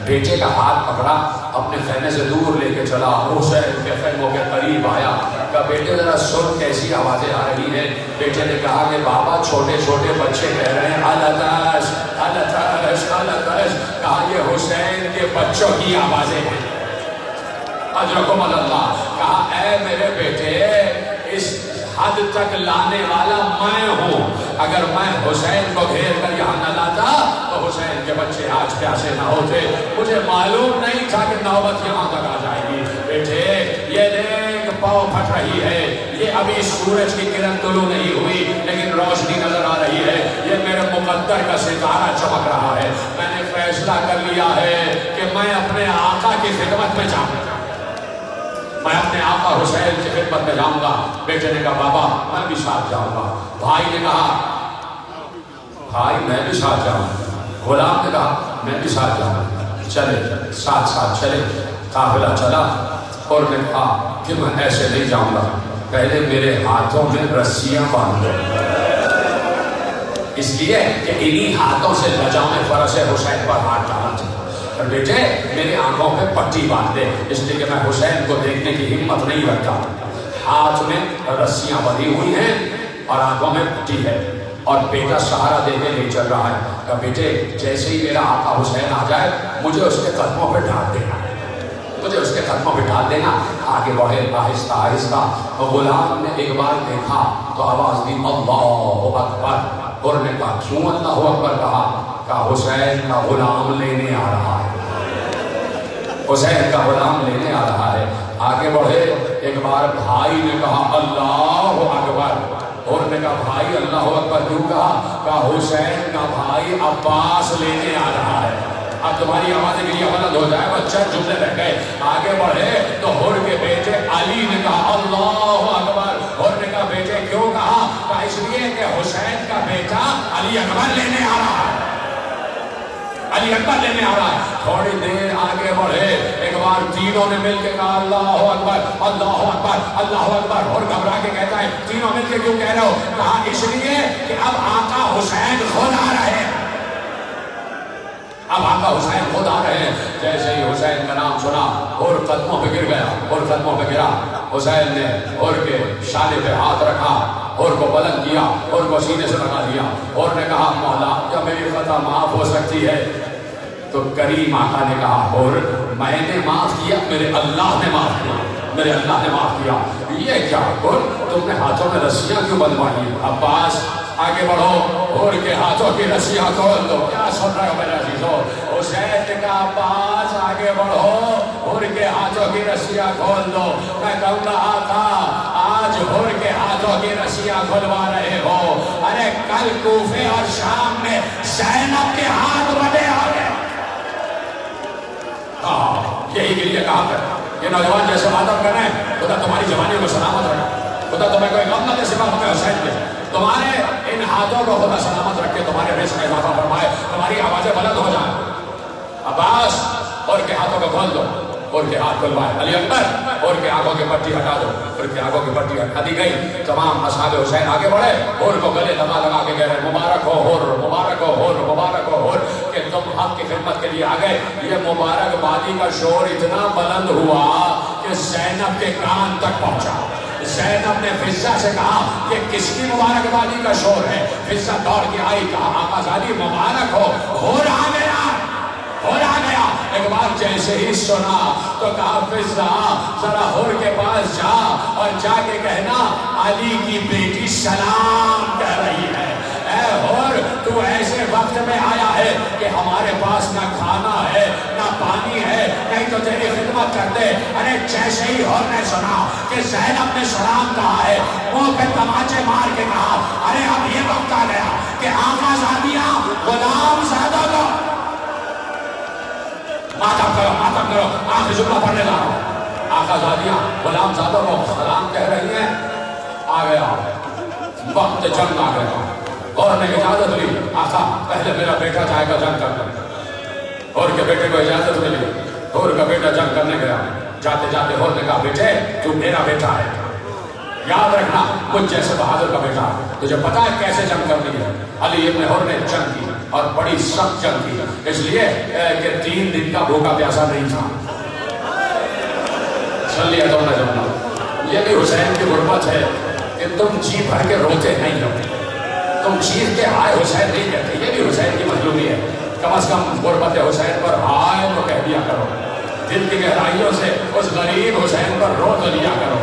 बेटे का हाथ पकड़ा, अपने खैमे से दूर लेके चला, हुसैन के खैमों के करीब आया, कहा बेटे जरा सुन कैसी आवाजें आ रही हैं। बेटे ने कहा कि बाबा छोटे छोटे बच्चे कह रहे हैं अलतश अलतश अलतश। कहा ये हुसैन के बच्चों की आवाजें हैं। अजरकुम अल्लाह। कहा ऐ मेरे बेटे इस हद तक लाने वाला मैं हूँ। अगर मैं हुसैन को घेर कर यहाँ न लाता तो हुसैन के बच्चे आज प्यासे न होते। मुझे मालूम नहीं था कि नौबत यहाँ तक आ जाएगी। बेटे ये देख पाँव फट रही है, ये अभी सूरज की किरण तुलू नहीं हुई लेकिन रोशनी नजर आ रही है। ये मेरे मुकद्दर का सितारा चमक रहा है। मैंने फैसला कर लिया है कि मैं अपने आका की खिदमत में जाऊंगा, मैं अपने आका हुसैन की खिदमत में जाऊंगा। बेटे ने कहा बाबा मैं भी साथ जाऊंगा। भाई ने कहा भाई मैं भी साथ जाऊंगा। गुलाम ने कहा मैं भी साथ जाऊंगा। चले साथ साथ चले, काफिला चला और ने कहा कि मैं ऐसे नहीं जाऊंगा, पहले मेरे हाथों में रस्सियां बांध दो, इसलिए कि इन्हीं हाथों से लजामे फरस हुसैन पर हाथ डालना चाहिए। बेटे मेरे आंखों पे पट्टी बांध दे, इसलिए कि मैं हुसैन को देखने की हिम्मत नहीं रखता। हाथ में रस्सियां बंधी हुई हैं और आंखों में पट्टी है और बेटा सहारा देके नहीं चल रहा है। कहा बेटे जैसे ही मेरा आका हुसैन आ जाए मुझे उसके कदमों पे डाल देना, मुझे उसके कदमों पे डाल देना। आगे बढ़े आहिस्ता आहिस्ता। तो गुलाम ने एक बार देखा तो आवाज दी अल्लाहु अकबर। और ने कहा क्यों अल्लाहु अकबर कहा? हुसैन का गुलाम लेने आ रहा है, हुसैन का गुलाम लेने आ रहा है। आगे बढ़े, एक बार भाई ने कहा अल्लाहु अकबर। और ने कहा भाई अल्लाहु अकबर क्यों कहा? हुसैन का भाई अब्बास लेने आ रहा है। अब तुम्हारी आवाज़ें गिरिया बंद हो जाए, बच्चा जुमले रह गए। आगे बढ़े तो हुर के बेटे अली ने कहा अल्लाहु अकबर। हुर ने कहा बेटे क्यों कहा? इसलिए कि हुसैन का बेटा अली अकबर लेने आ रहा है, अली अकबर लेने आ रहा है। थोड़ी देर आगे बढ़े, एक बार तीनों ने मिलकर कहा अल्लाहु अकबर अल्लाहु अकबर अल्लाहु अकबर। और घबरा के कहता है तीनों मिलकर क्यों कह रहे हो? कहा इसलिए कि अब आका हुसैन खुद आ रहे हैं, अब आका हुसैन खुद आ रहे हैं। जैसे ही हुसैन का नाम सुना और कदमों पे गिर गया, और कदमों पे गिरा। हुसैन ने और के शाले पे हाथ रखा, और को बुलंद किया, और को सीने से लगा दिया, और ने कहा मौला क्या मेरी खता माफ हो सकती है? तो करीम आका ने कहा और मैंने माफ किया, मेरे अल्लाह ने माफ किया, मेरे अल्लाह ने माफ किया। ये क्या? और तुमने हाथों में रस्सियां क्यों बंधवाई? अब्बास आगे बढ़ो, और के हाथों की रस्सियां खोल दो। क्या सुन रहे हो मेरे अजीजों? हुसैन का अब्बास आगे बढ़ो, और के हाथों की रस्सियां खोल दो। मैं कह रहा था आज हुर के हाथों की रस्सियां खुलवा रहे हो, अरे कल कूफे और शाम में ज़ैनब के हाथ बंधे आ गए। यही के लिए कहा कर ये नौजवान जैसे बात कर रहे हैं, खुदा तुम्हारी जवानी को सलामत रखे, खुदा तुम्हें कोई गम न दे सिवा हुसैन के। तुम्हारे इन हाथों को खुदा सलामत रखे, तुम्हारे रिस्क में इजाफा फरमाए, तुम्हारी आवाजें बुलंद हो जाए। अब्बास और के हाथों को खोल दो, और के हाथ खुलवाए। अली अकबर और के आंखों की पट्टी हटा दो, और के आंखों की पट्टी हटा दी गई। तमाम असहाबे हुसैन आगे बढ़े, और को गले लगा लगा के कह रहे मुबारक हो हुर, मुबारक हो हुर, मुबारक हो हुर कि तुम हक की खिदमत के लिए आ गए। ये मुबारकबादी का शोर इतना बुलंद हुआ कि ज़ैनब के कान तक पहुंचा। ज़ैनब ने फिज़्ज़ा से कहा ये किसकी मुबारकबादी का शोर है? फिज़्ज़ा दौड़ के आई, कहा आकाज़ादी मुबारक हो, हुर आ गया, हुर आ गया। एक बार जैसे ही सुना तो कहा फिज़्ज़ा जरा हुर के पास जा और जाके कहना अली की बेटी सलाम कह रही है। ऐ हुर तू ऐसे वक्त में आया है कि हमारे पास ना खाना है ना पानी है, नहीं तो तेरी खिदमत करते। अरे जैसे ही हुर ने सुना कि ज़ैनब ने सलाम कहा है, मुंह पे तमाचे मार के कहा अरे अब ये वक्त आ गया कि आकाज़ादियां गुलाम ज़ादा को मातम करो, मातम करो। आखिरी जुमला पढ़ने जा रहा हूँ। आकाज़ादियां गुलाम ज़ादा को सलाम कह रही हैं। आ गया वक्त, जंग आ गया, और ने इजाजत ली आका पहले मेरा बेटा जाएगा जंग करने। और के बेटे को इजाजत मिली, और का बेटा जंग करने गया। जाते जाते और ने कहा बेटे तू मेरा बेटा है, याद रखना मुझ जैसे बहादुर का बेटा, तुझे पता है कैसे जंग करनी है। अली इब्न हुर ने जंग की और बड़ी सख्त जंग की, इसलिए कि 3 दिन का भूखा प्यासा नहीं था। सुन लिया तुमने जमना, ये भी हुसैन की गुर्बत है कि तुम जी भर के रोते नहीं हो, तुम चीज के हाय हुसैन नहीं कहते। ये भी हुसैन की मजलूमी है। कम से कम गुर्बत हुसैन पर हाय तो कह दिया करो, दिल की गहराइयों से उस गरीब हुसैन पर रो तो लिया करो।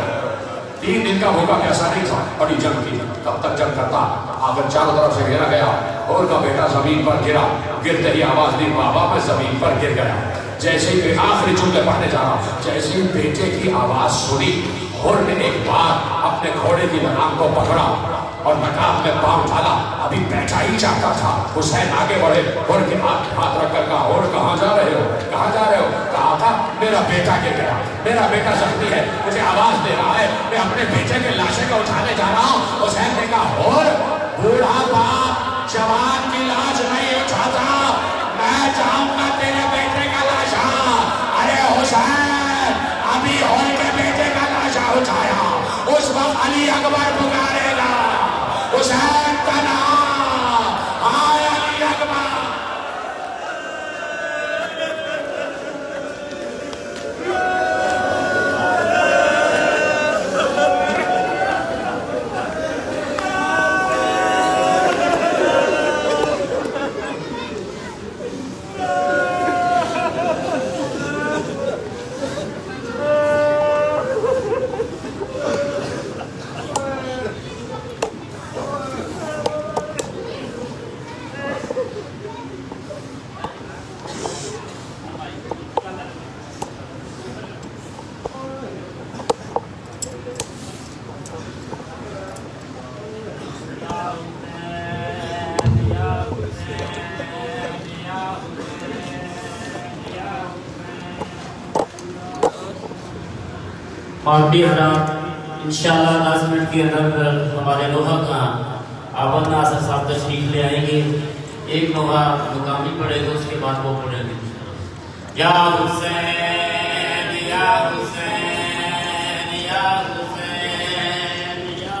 3 दिन का भूखा कैसा नहीं था, बड़ी जंग की, कब तक जंग करता, आकर चारों तरफ से घेरा गया। और का बेटा जमीन पर गिरा, गिरते ही आवाज दी बाबा मैं जमीन पर गिर गया। जैसे ही आखिरी जुमले पढ़ने जा रहा, जैसे ही बेटे की आवाज सुनी, और ने एक बार अपने घोड़े की लगाम को पकड़ा और नकाब में पांव डाला। अभी बैठा ही जाता था, हुसैन आगे बढ़े और के हाथ रखकर कहा, और कहाँ जा रहे हो, कहाँ जा रहे हो? कहा था मेरा बेटा गिर गया, मेरा बेटा जख्मी है, मुझे आवाज दे रहा है, मैं अपने बेटे के लाशे को उठाने जा रहा हूँ। हुसैन ने कहा, और बूढ़ा बाप जवान की लाश नहीं उठाता, मैं जाऊंगा तेरे बेटे का लाशा। अरे हुसैन, अभी और के बेटे का लाशा उठाया, उस वक्त अली अकबर पुकारेगा हुसैन का नाम, आए अली अकबर। और भी हराम इंशाअल्लाह 10 मिनट के अंदर हमारे लोहा का आबद नासर साहब तशरीफ ले आएंगे। एक लोहा मुकामी पड़ेगा, उसके बाद वो पढ़ेंगे। या हुसैन या हुसैन या हुसैन या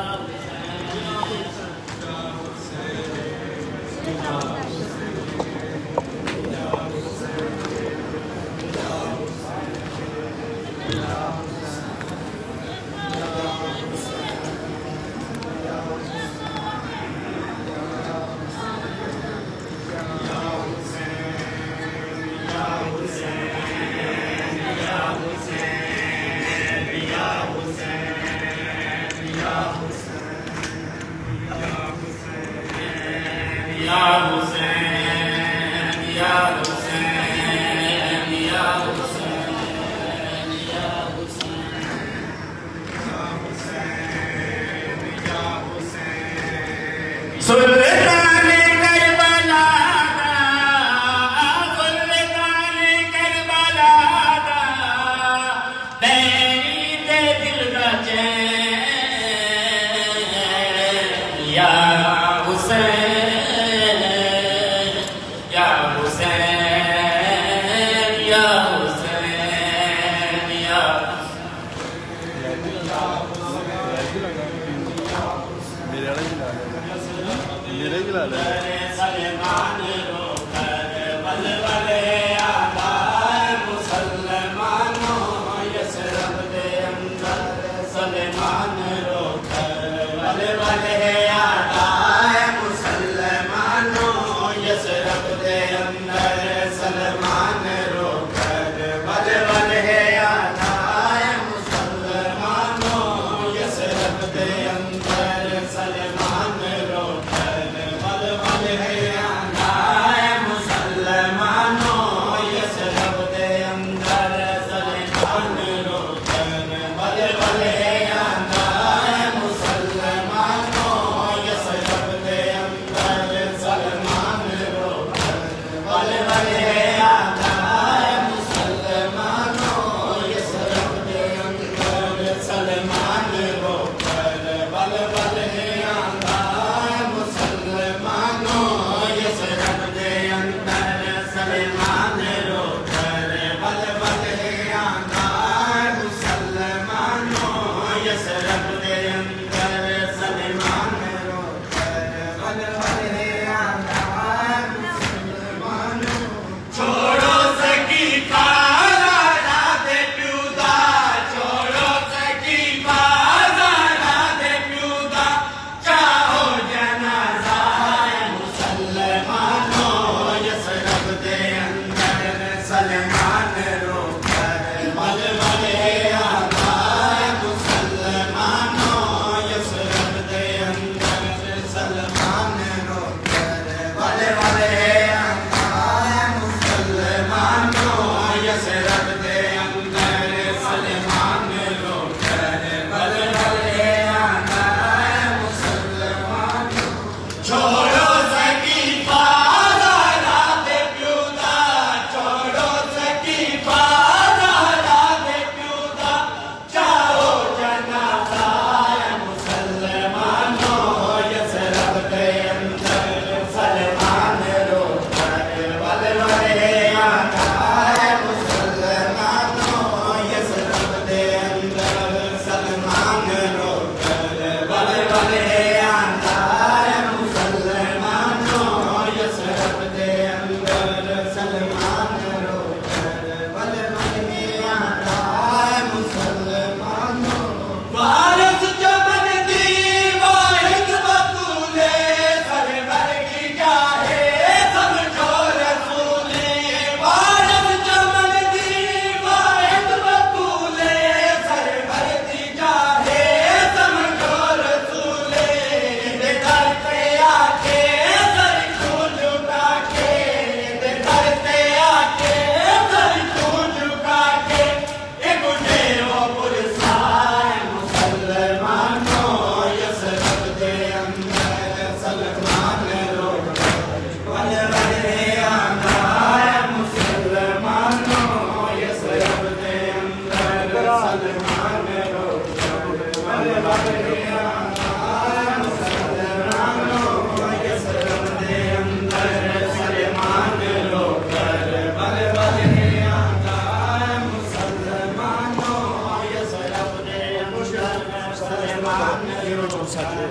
छोड़ो सकी शेरों को सच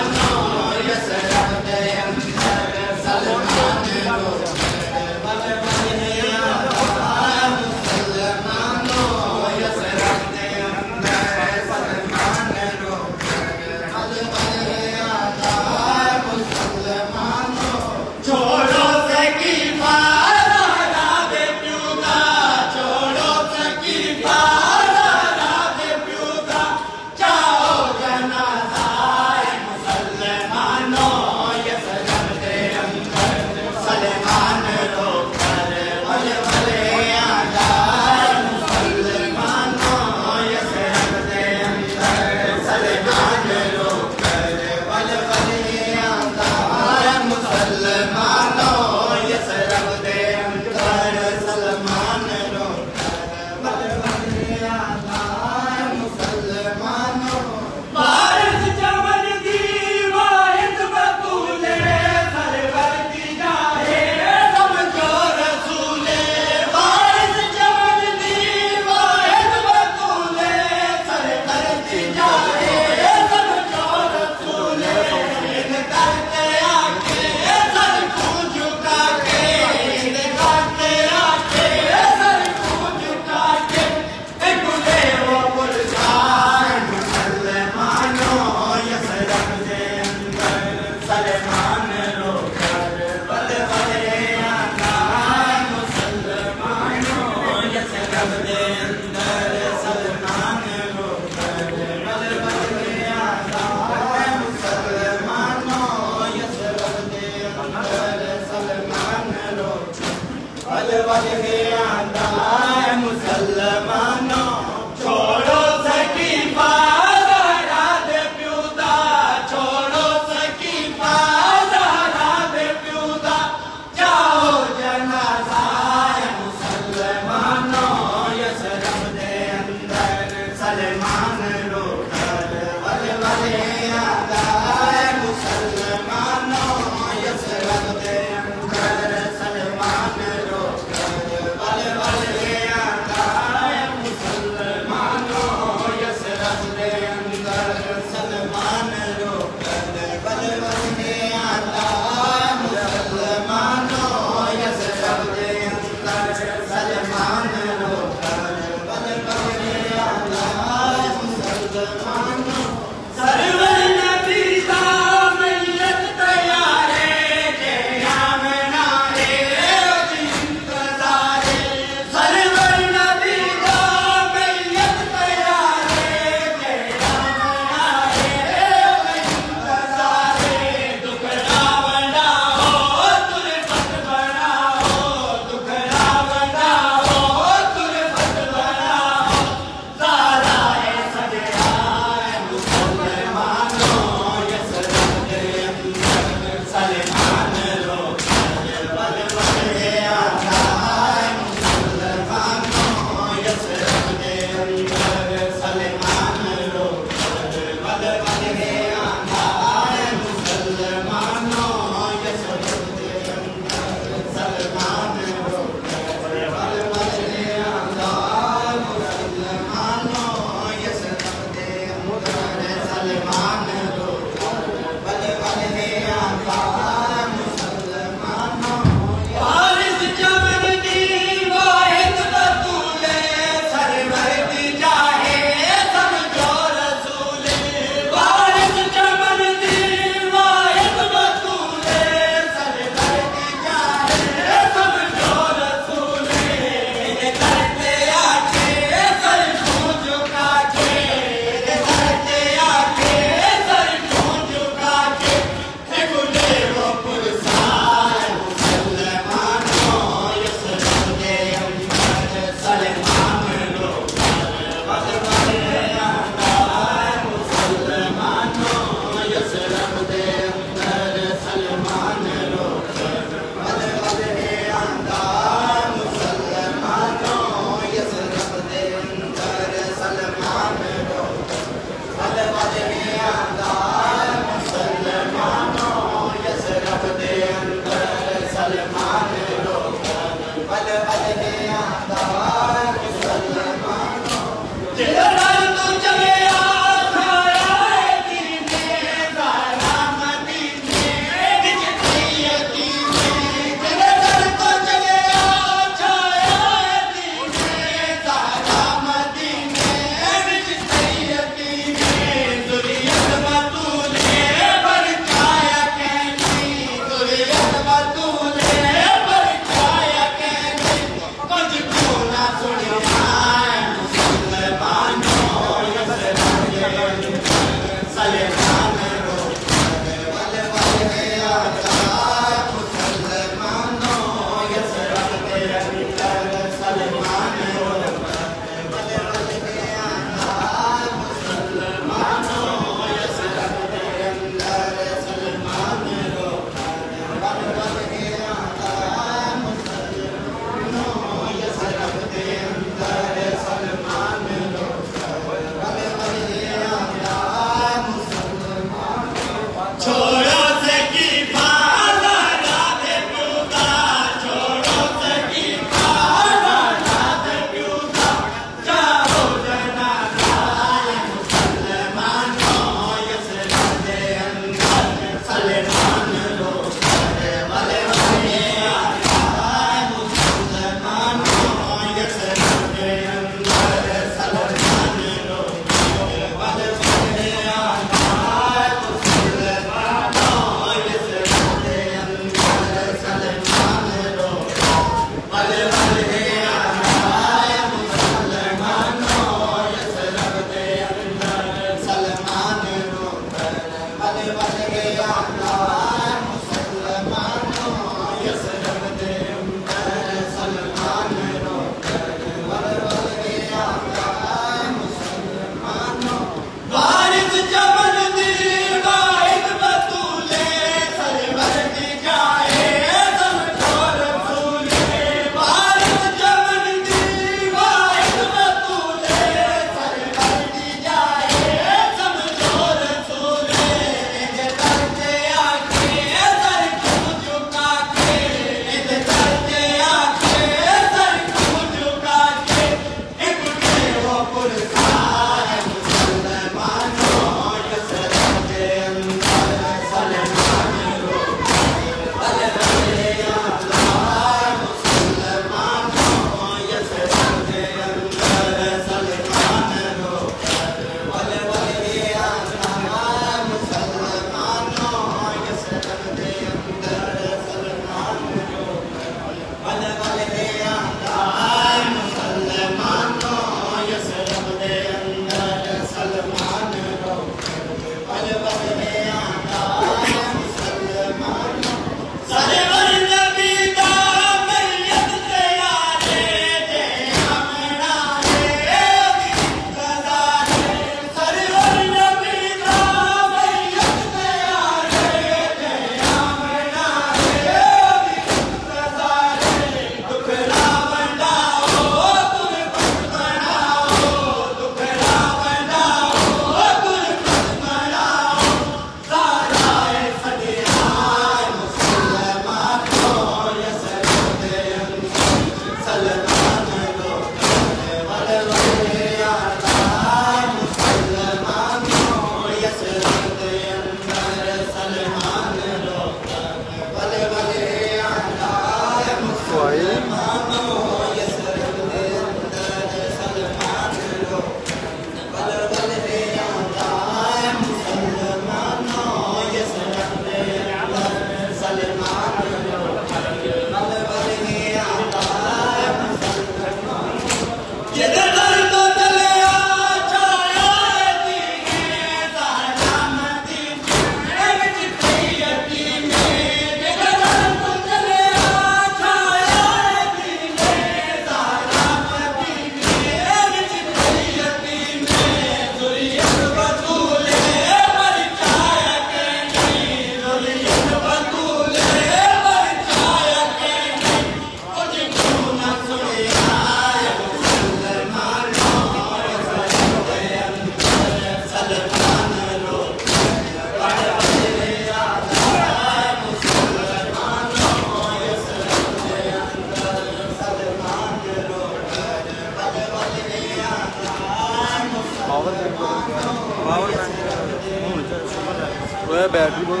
बैटरी बहुत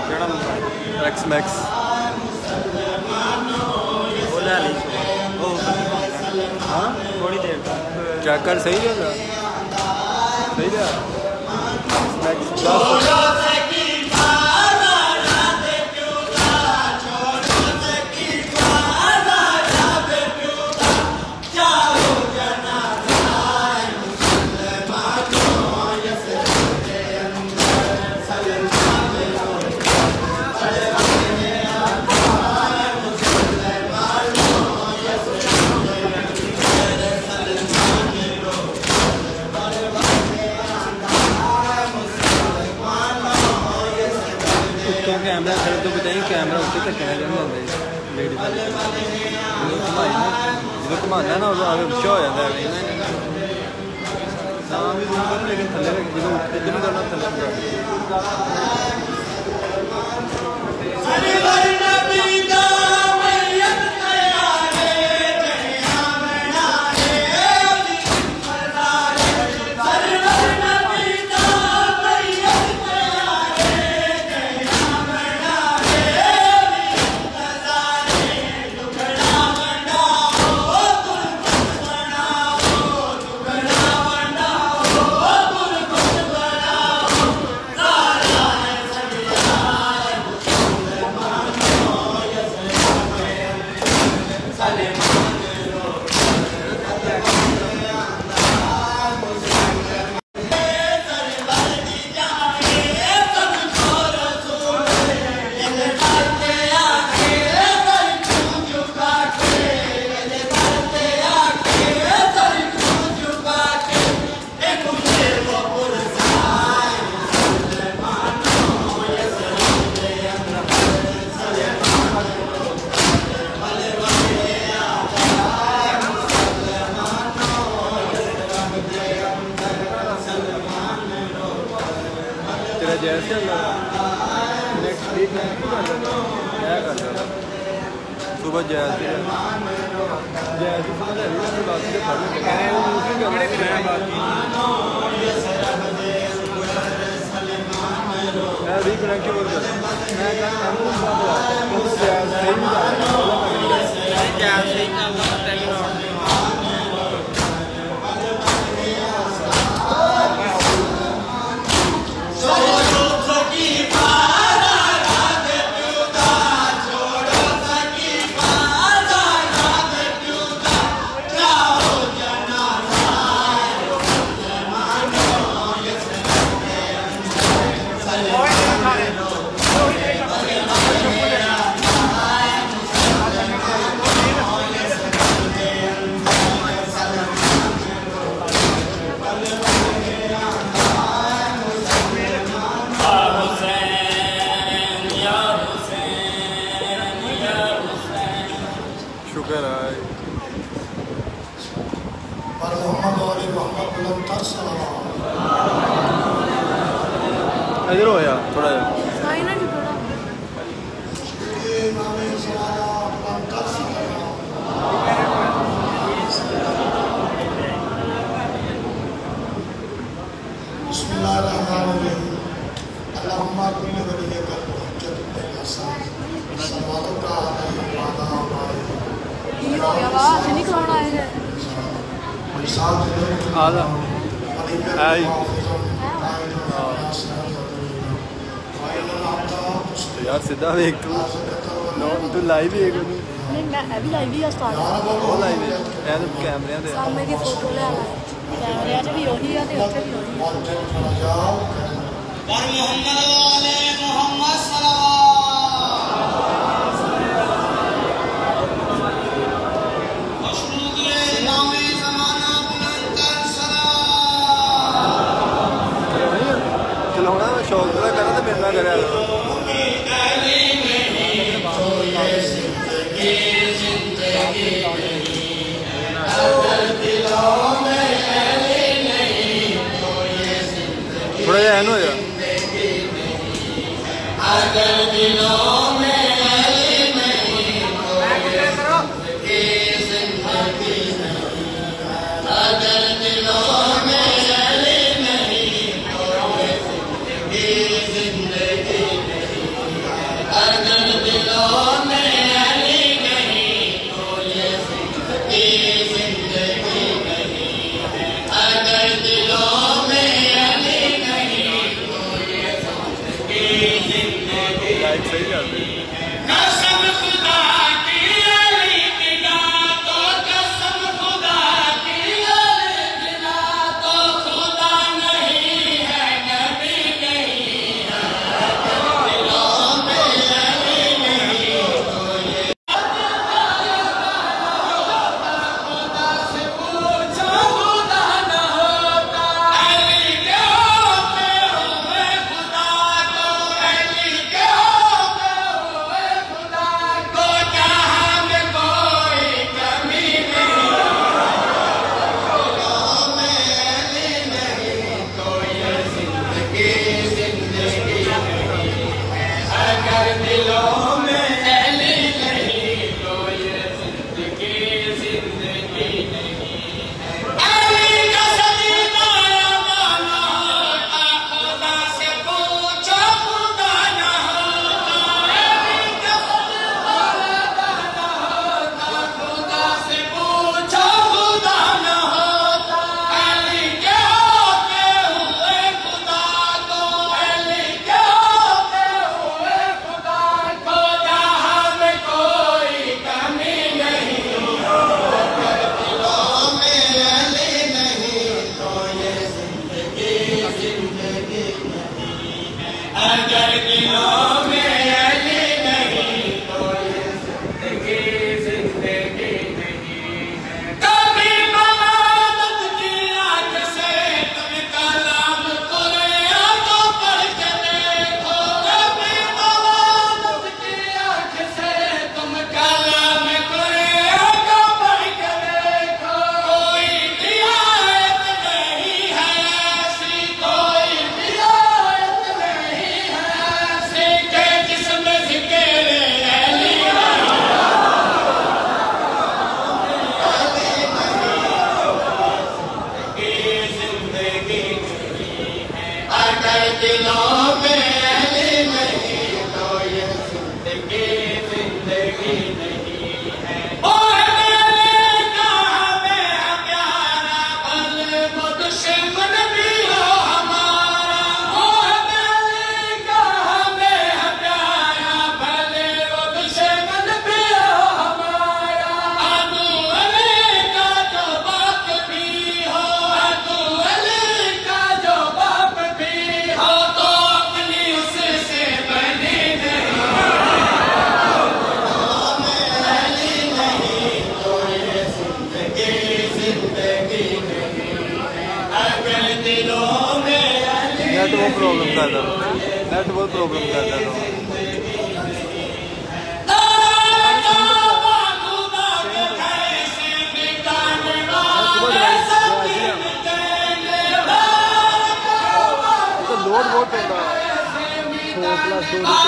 खाना एक्स मैक्स हाँ थोड़ी देर चेक कर सही रहेगा सही रहेगा कैमरा खड़े तो बताइए कैमरा उससे तक कहना चाहते लेडीज घुमाई ना जो घुमाना ना अच्छा हो जाता है ना भी लेकिन थले जो इधर नहीं करना थले ज़ारा जैसे नेक्स्ट वीक में क्या करता था सुबह जैसे बात से मैं रिकनेक्ट बोल कर इधर हो यार थोड़ा यार सीधा देख तू लाइव ही नहीं मैं भी लाइव ही स्टार्ट वो लाइव है ਇਹ ਤਾਂ ਕੈਮਰਿਆਂ ਤੇ ਸਾਹਮਣੇ ਦੀ ਫੋਟੋ ਲੈ ਆਇਆ ਕੈਮਰਿਆਂ 'ਚ ਵੀ ਉਹੀ ਆ ਤੇ ਉੱਥੇ ਵੀ ਉਹੀ और मोहम्मद वाले मोहम्मद सल्लल्लाहु खुशनुदी नामे ज़माना बुलंद सलाम चलाना शौक पूरा करना तो मेरे नाल करे थोड़ा जहा हो जा अगर दिलों में अली नहीं ये जिंदगी नहीं अगर दिलों में अली नहीं ये जिंदगी नहीं अगर दिलों में अली नहीं तो ये जिंदगी नहीं अगर दिलों में अली नहीं तो ये जिंदगी लाइट सही करते कसम खुदा की अली बिना तो कसम खुदा की अली बिना तो खुदा नहीं है नबी नहीं है दिलों में अली नहीं तो ये खुदा से पूछो खुदा न होता अली क्यों पे हुए खुदा को अली क्यों पे हुए खुदा को जहां में कोई कमी नहीं दिलों में अली नहीं तो ये जिंदगी जिंदगी नहीं अगर दिलों में अली नहीं तो ये जिंदगी जिंदगी नहीं अली का सलीमा माना होता खुदा से पूछो खुदा न होता अली का सलीमा माना होता खुदा से पूछो खुदा न होता अली क्यों पे हुए खुदा को अली क्यों पे हुए खुदा को जहां में कोई कमी नहीं अगर दिलों में अली नहीं तो ये जिंदगी जिंदगी नहीं अगर दिलों में अली नहीं तो ये जिंदगी जिंदगी नहीं कभी मलामत की आंख से तुम कलाम कुरान को पढ़ के देखो कभी मलामत की आंख से तुम कलाम कुरान को पढ़ के देखो कोई रियायत नहीं है ऐसी कोई रियायत नहीं नेट बहुत प्रॉब्लम कर रहा था। लोड बहुत होता है 100+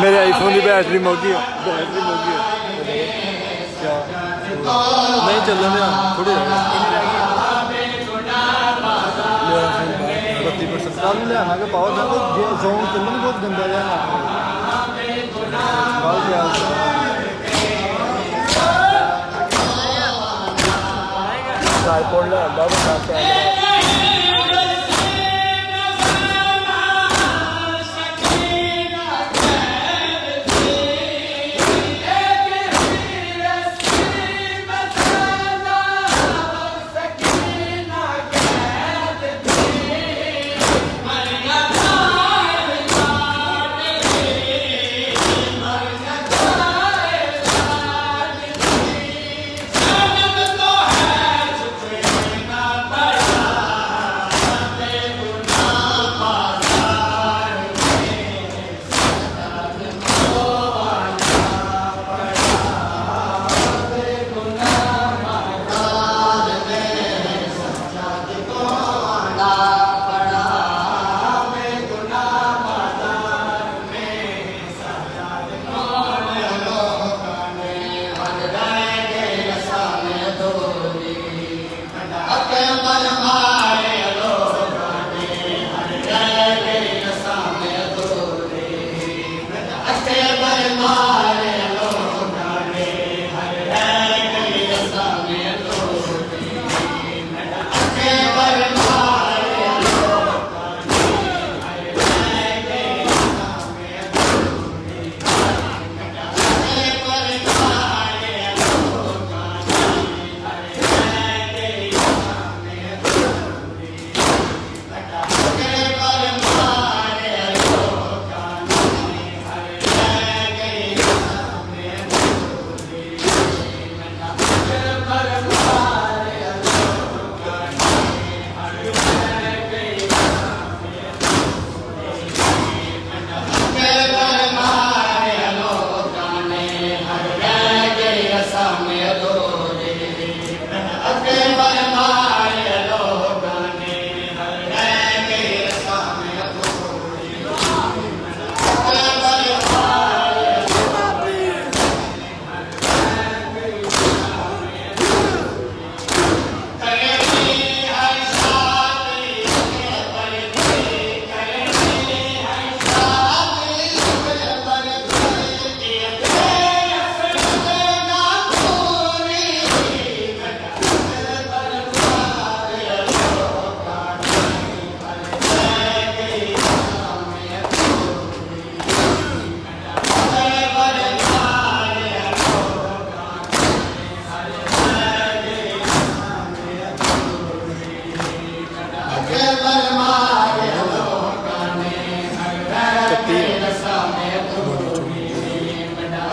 मेरे आईफोन की बैटरी मोगी है, क्या नहीं चल रहा थोड़ी 32% कल लिया पावर जोन चलना बहुत गंदा ट्राइपॉड ले आंदा बड़ा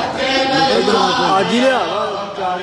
कैमरा आज ही ले चार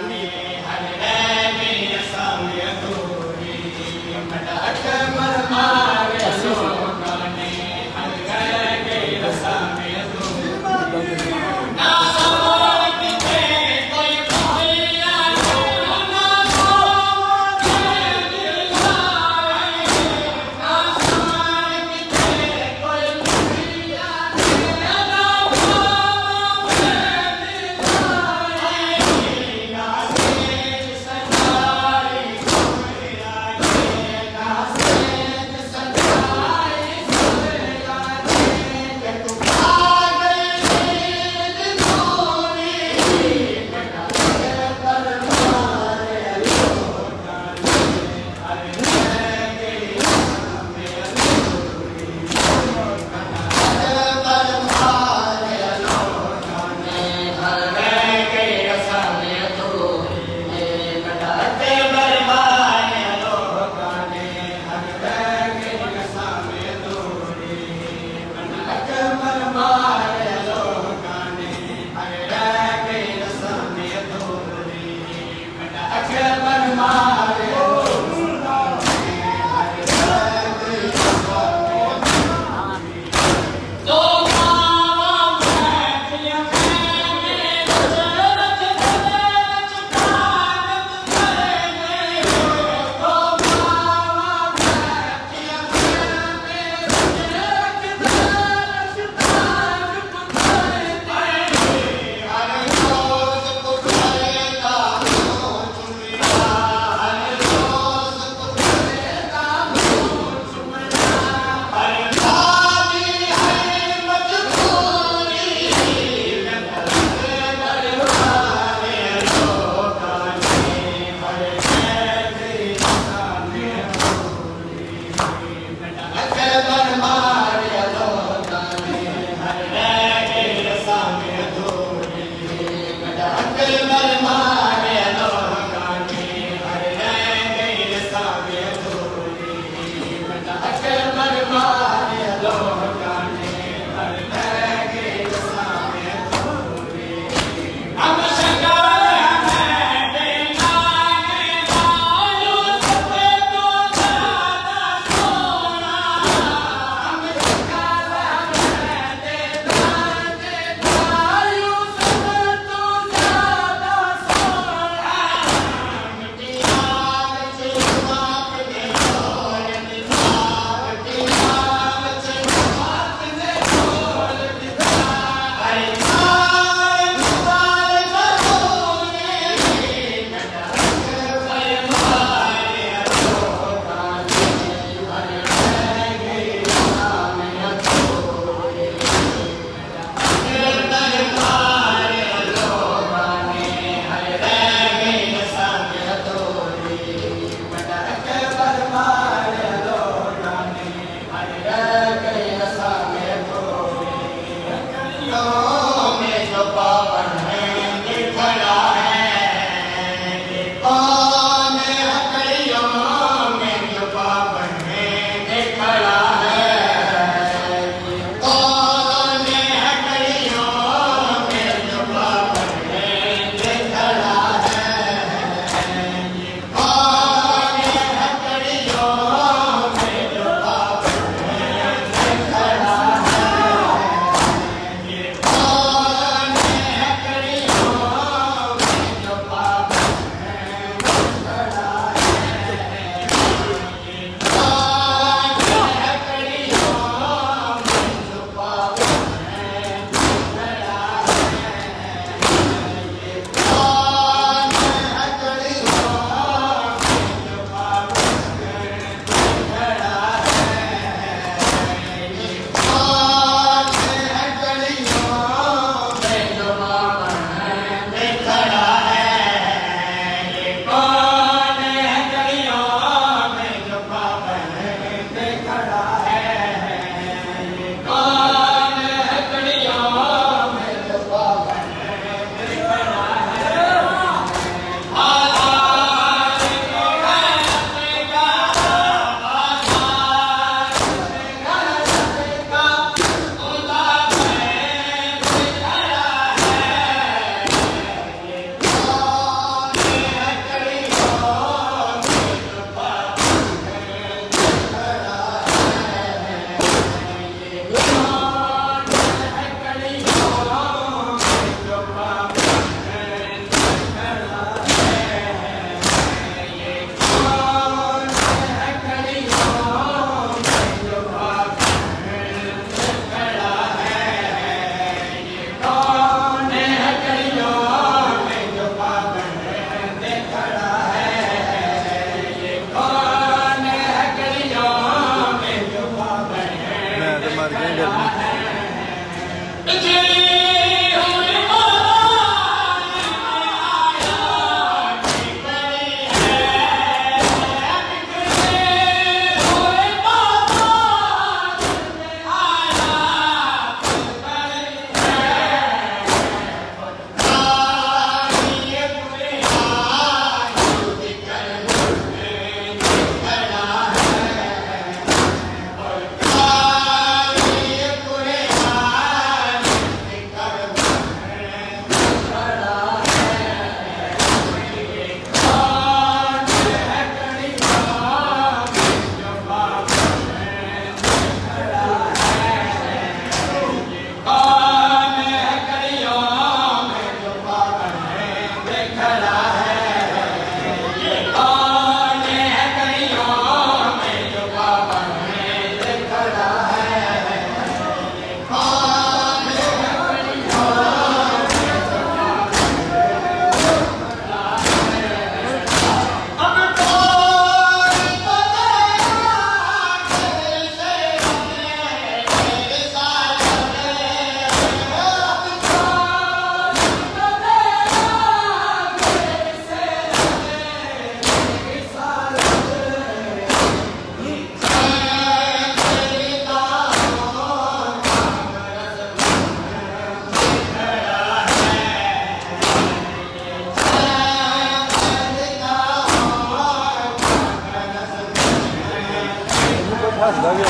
हसदा भी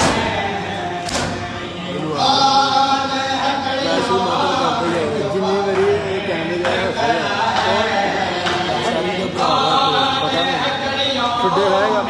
वैसे मतलब करते गए जिन्नी बारी कैमरे जाए हसदा पता नहीं छुट्टे रहेगा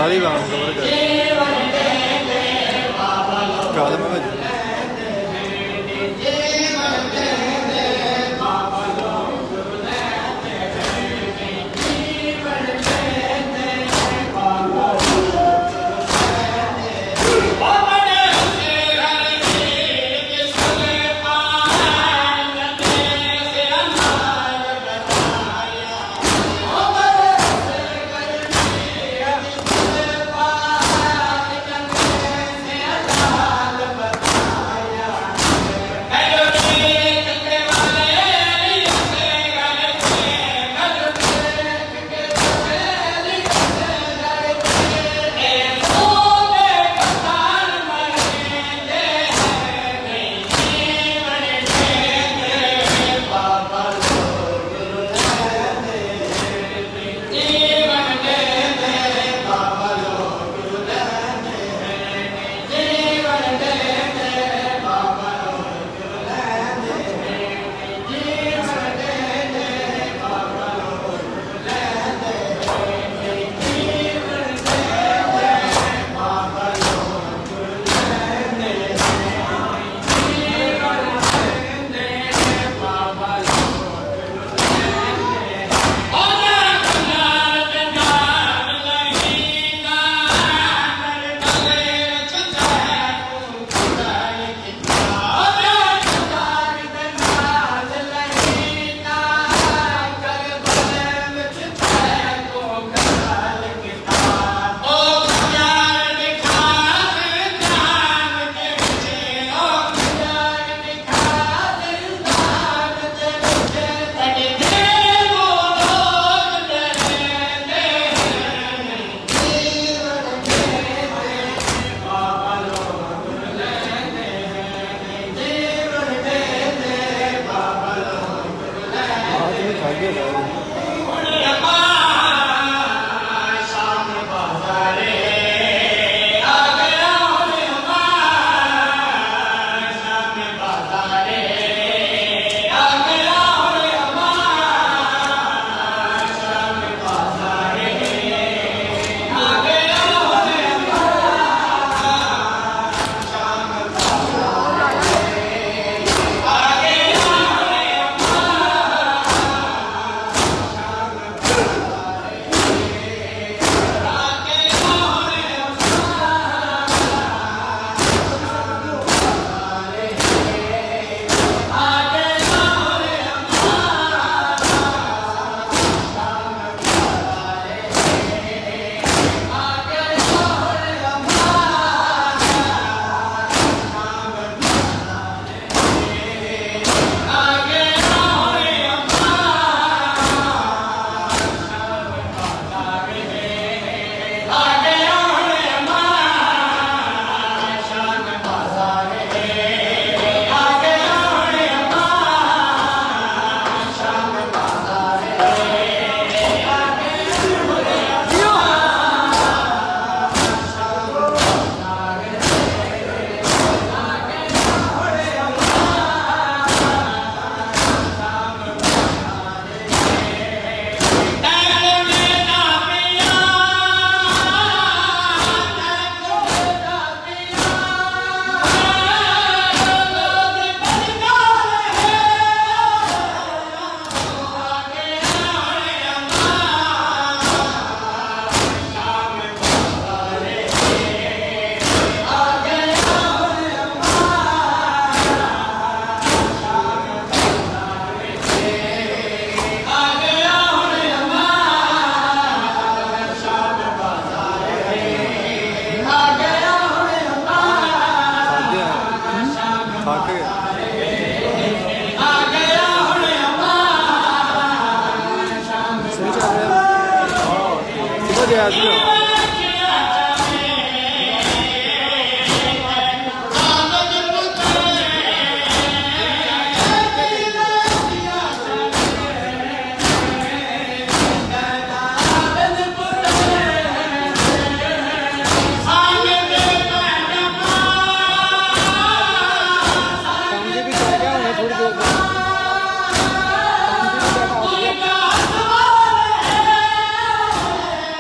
सारी बात कवर कर गाल में बज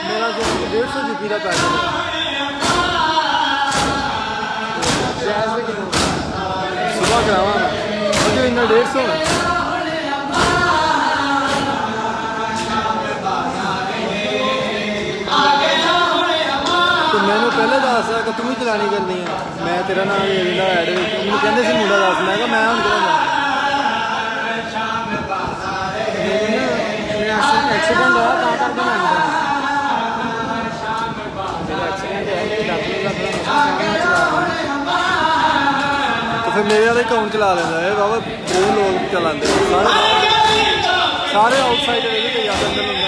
मेरा 150 GB का पैसा करावा जो इन्ना 150 मैंने पहले दस कि तू भी चलानी करनी है मैं तेरा नाम ऐड मैंने कहते सी मुंडा दस मैं मैं हम एक्सीडेंट होया तो फिर मेरे वाले अकाउंट चला लेंदा है बाबा दो लोग चलाते सारे आउटसाइड कई आते हैं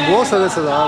बहुत सारे सजा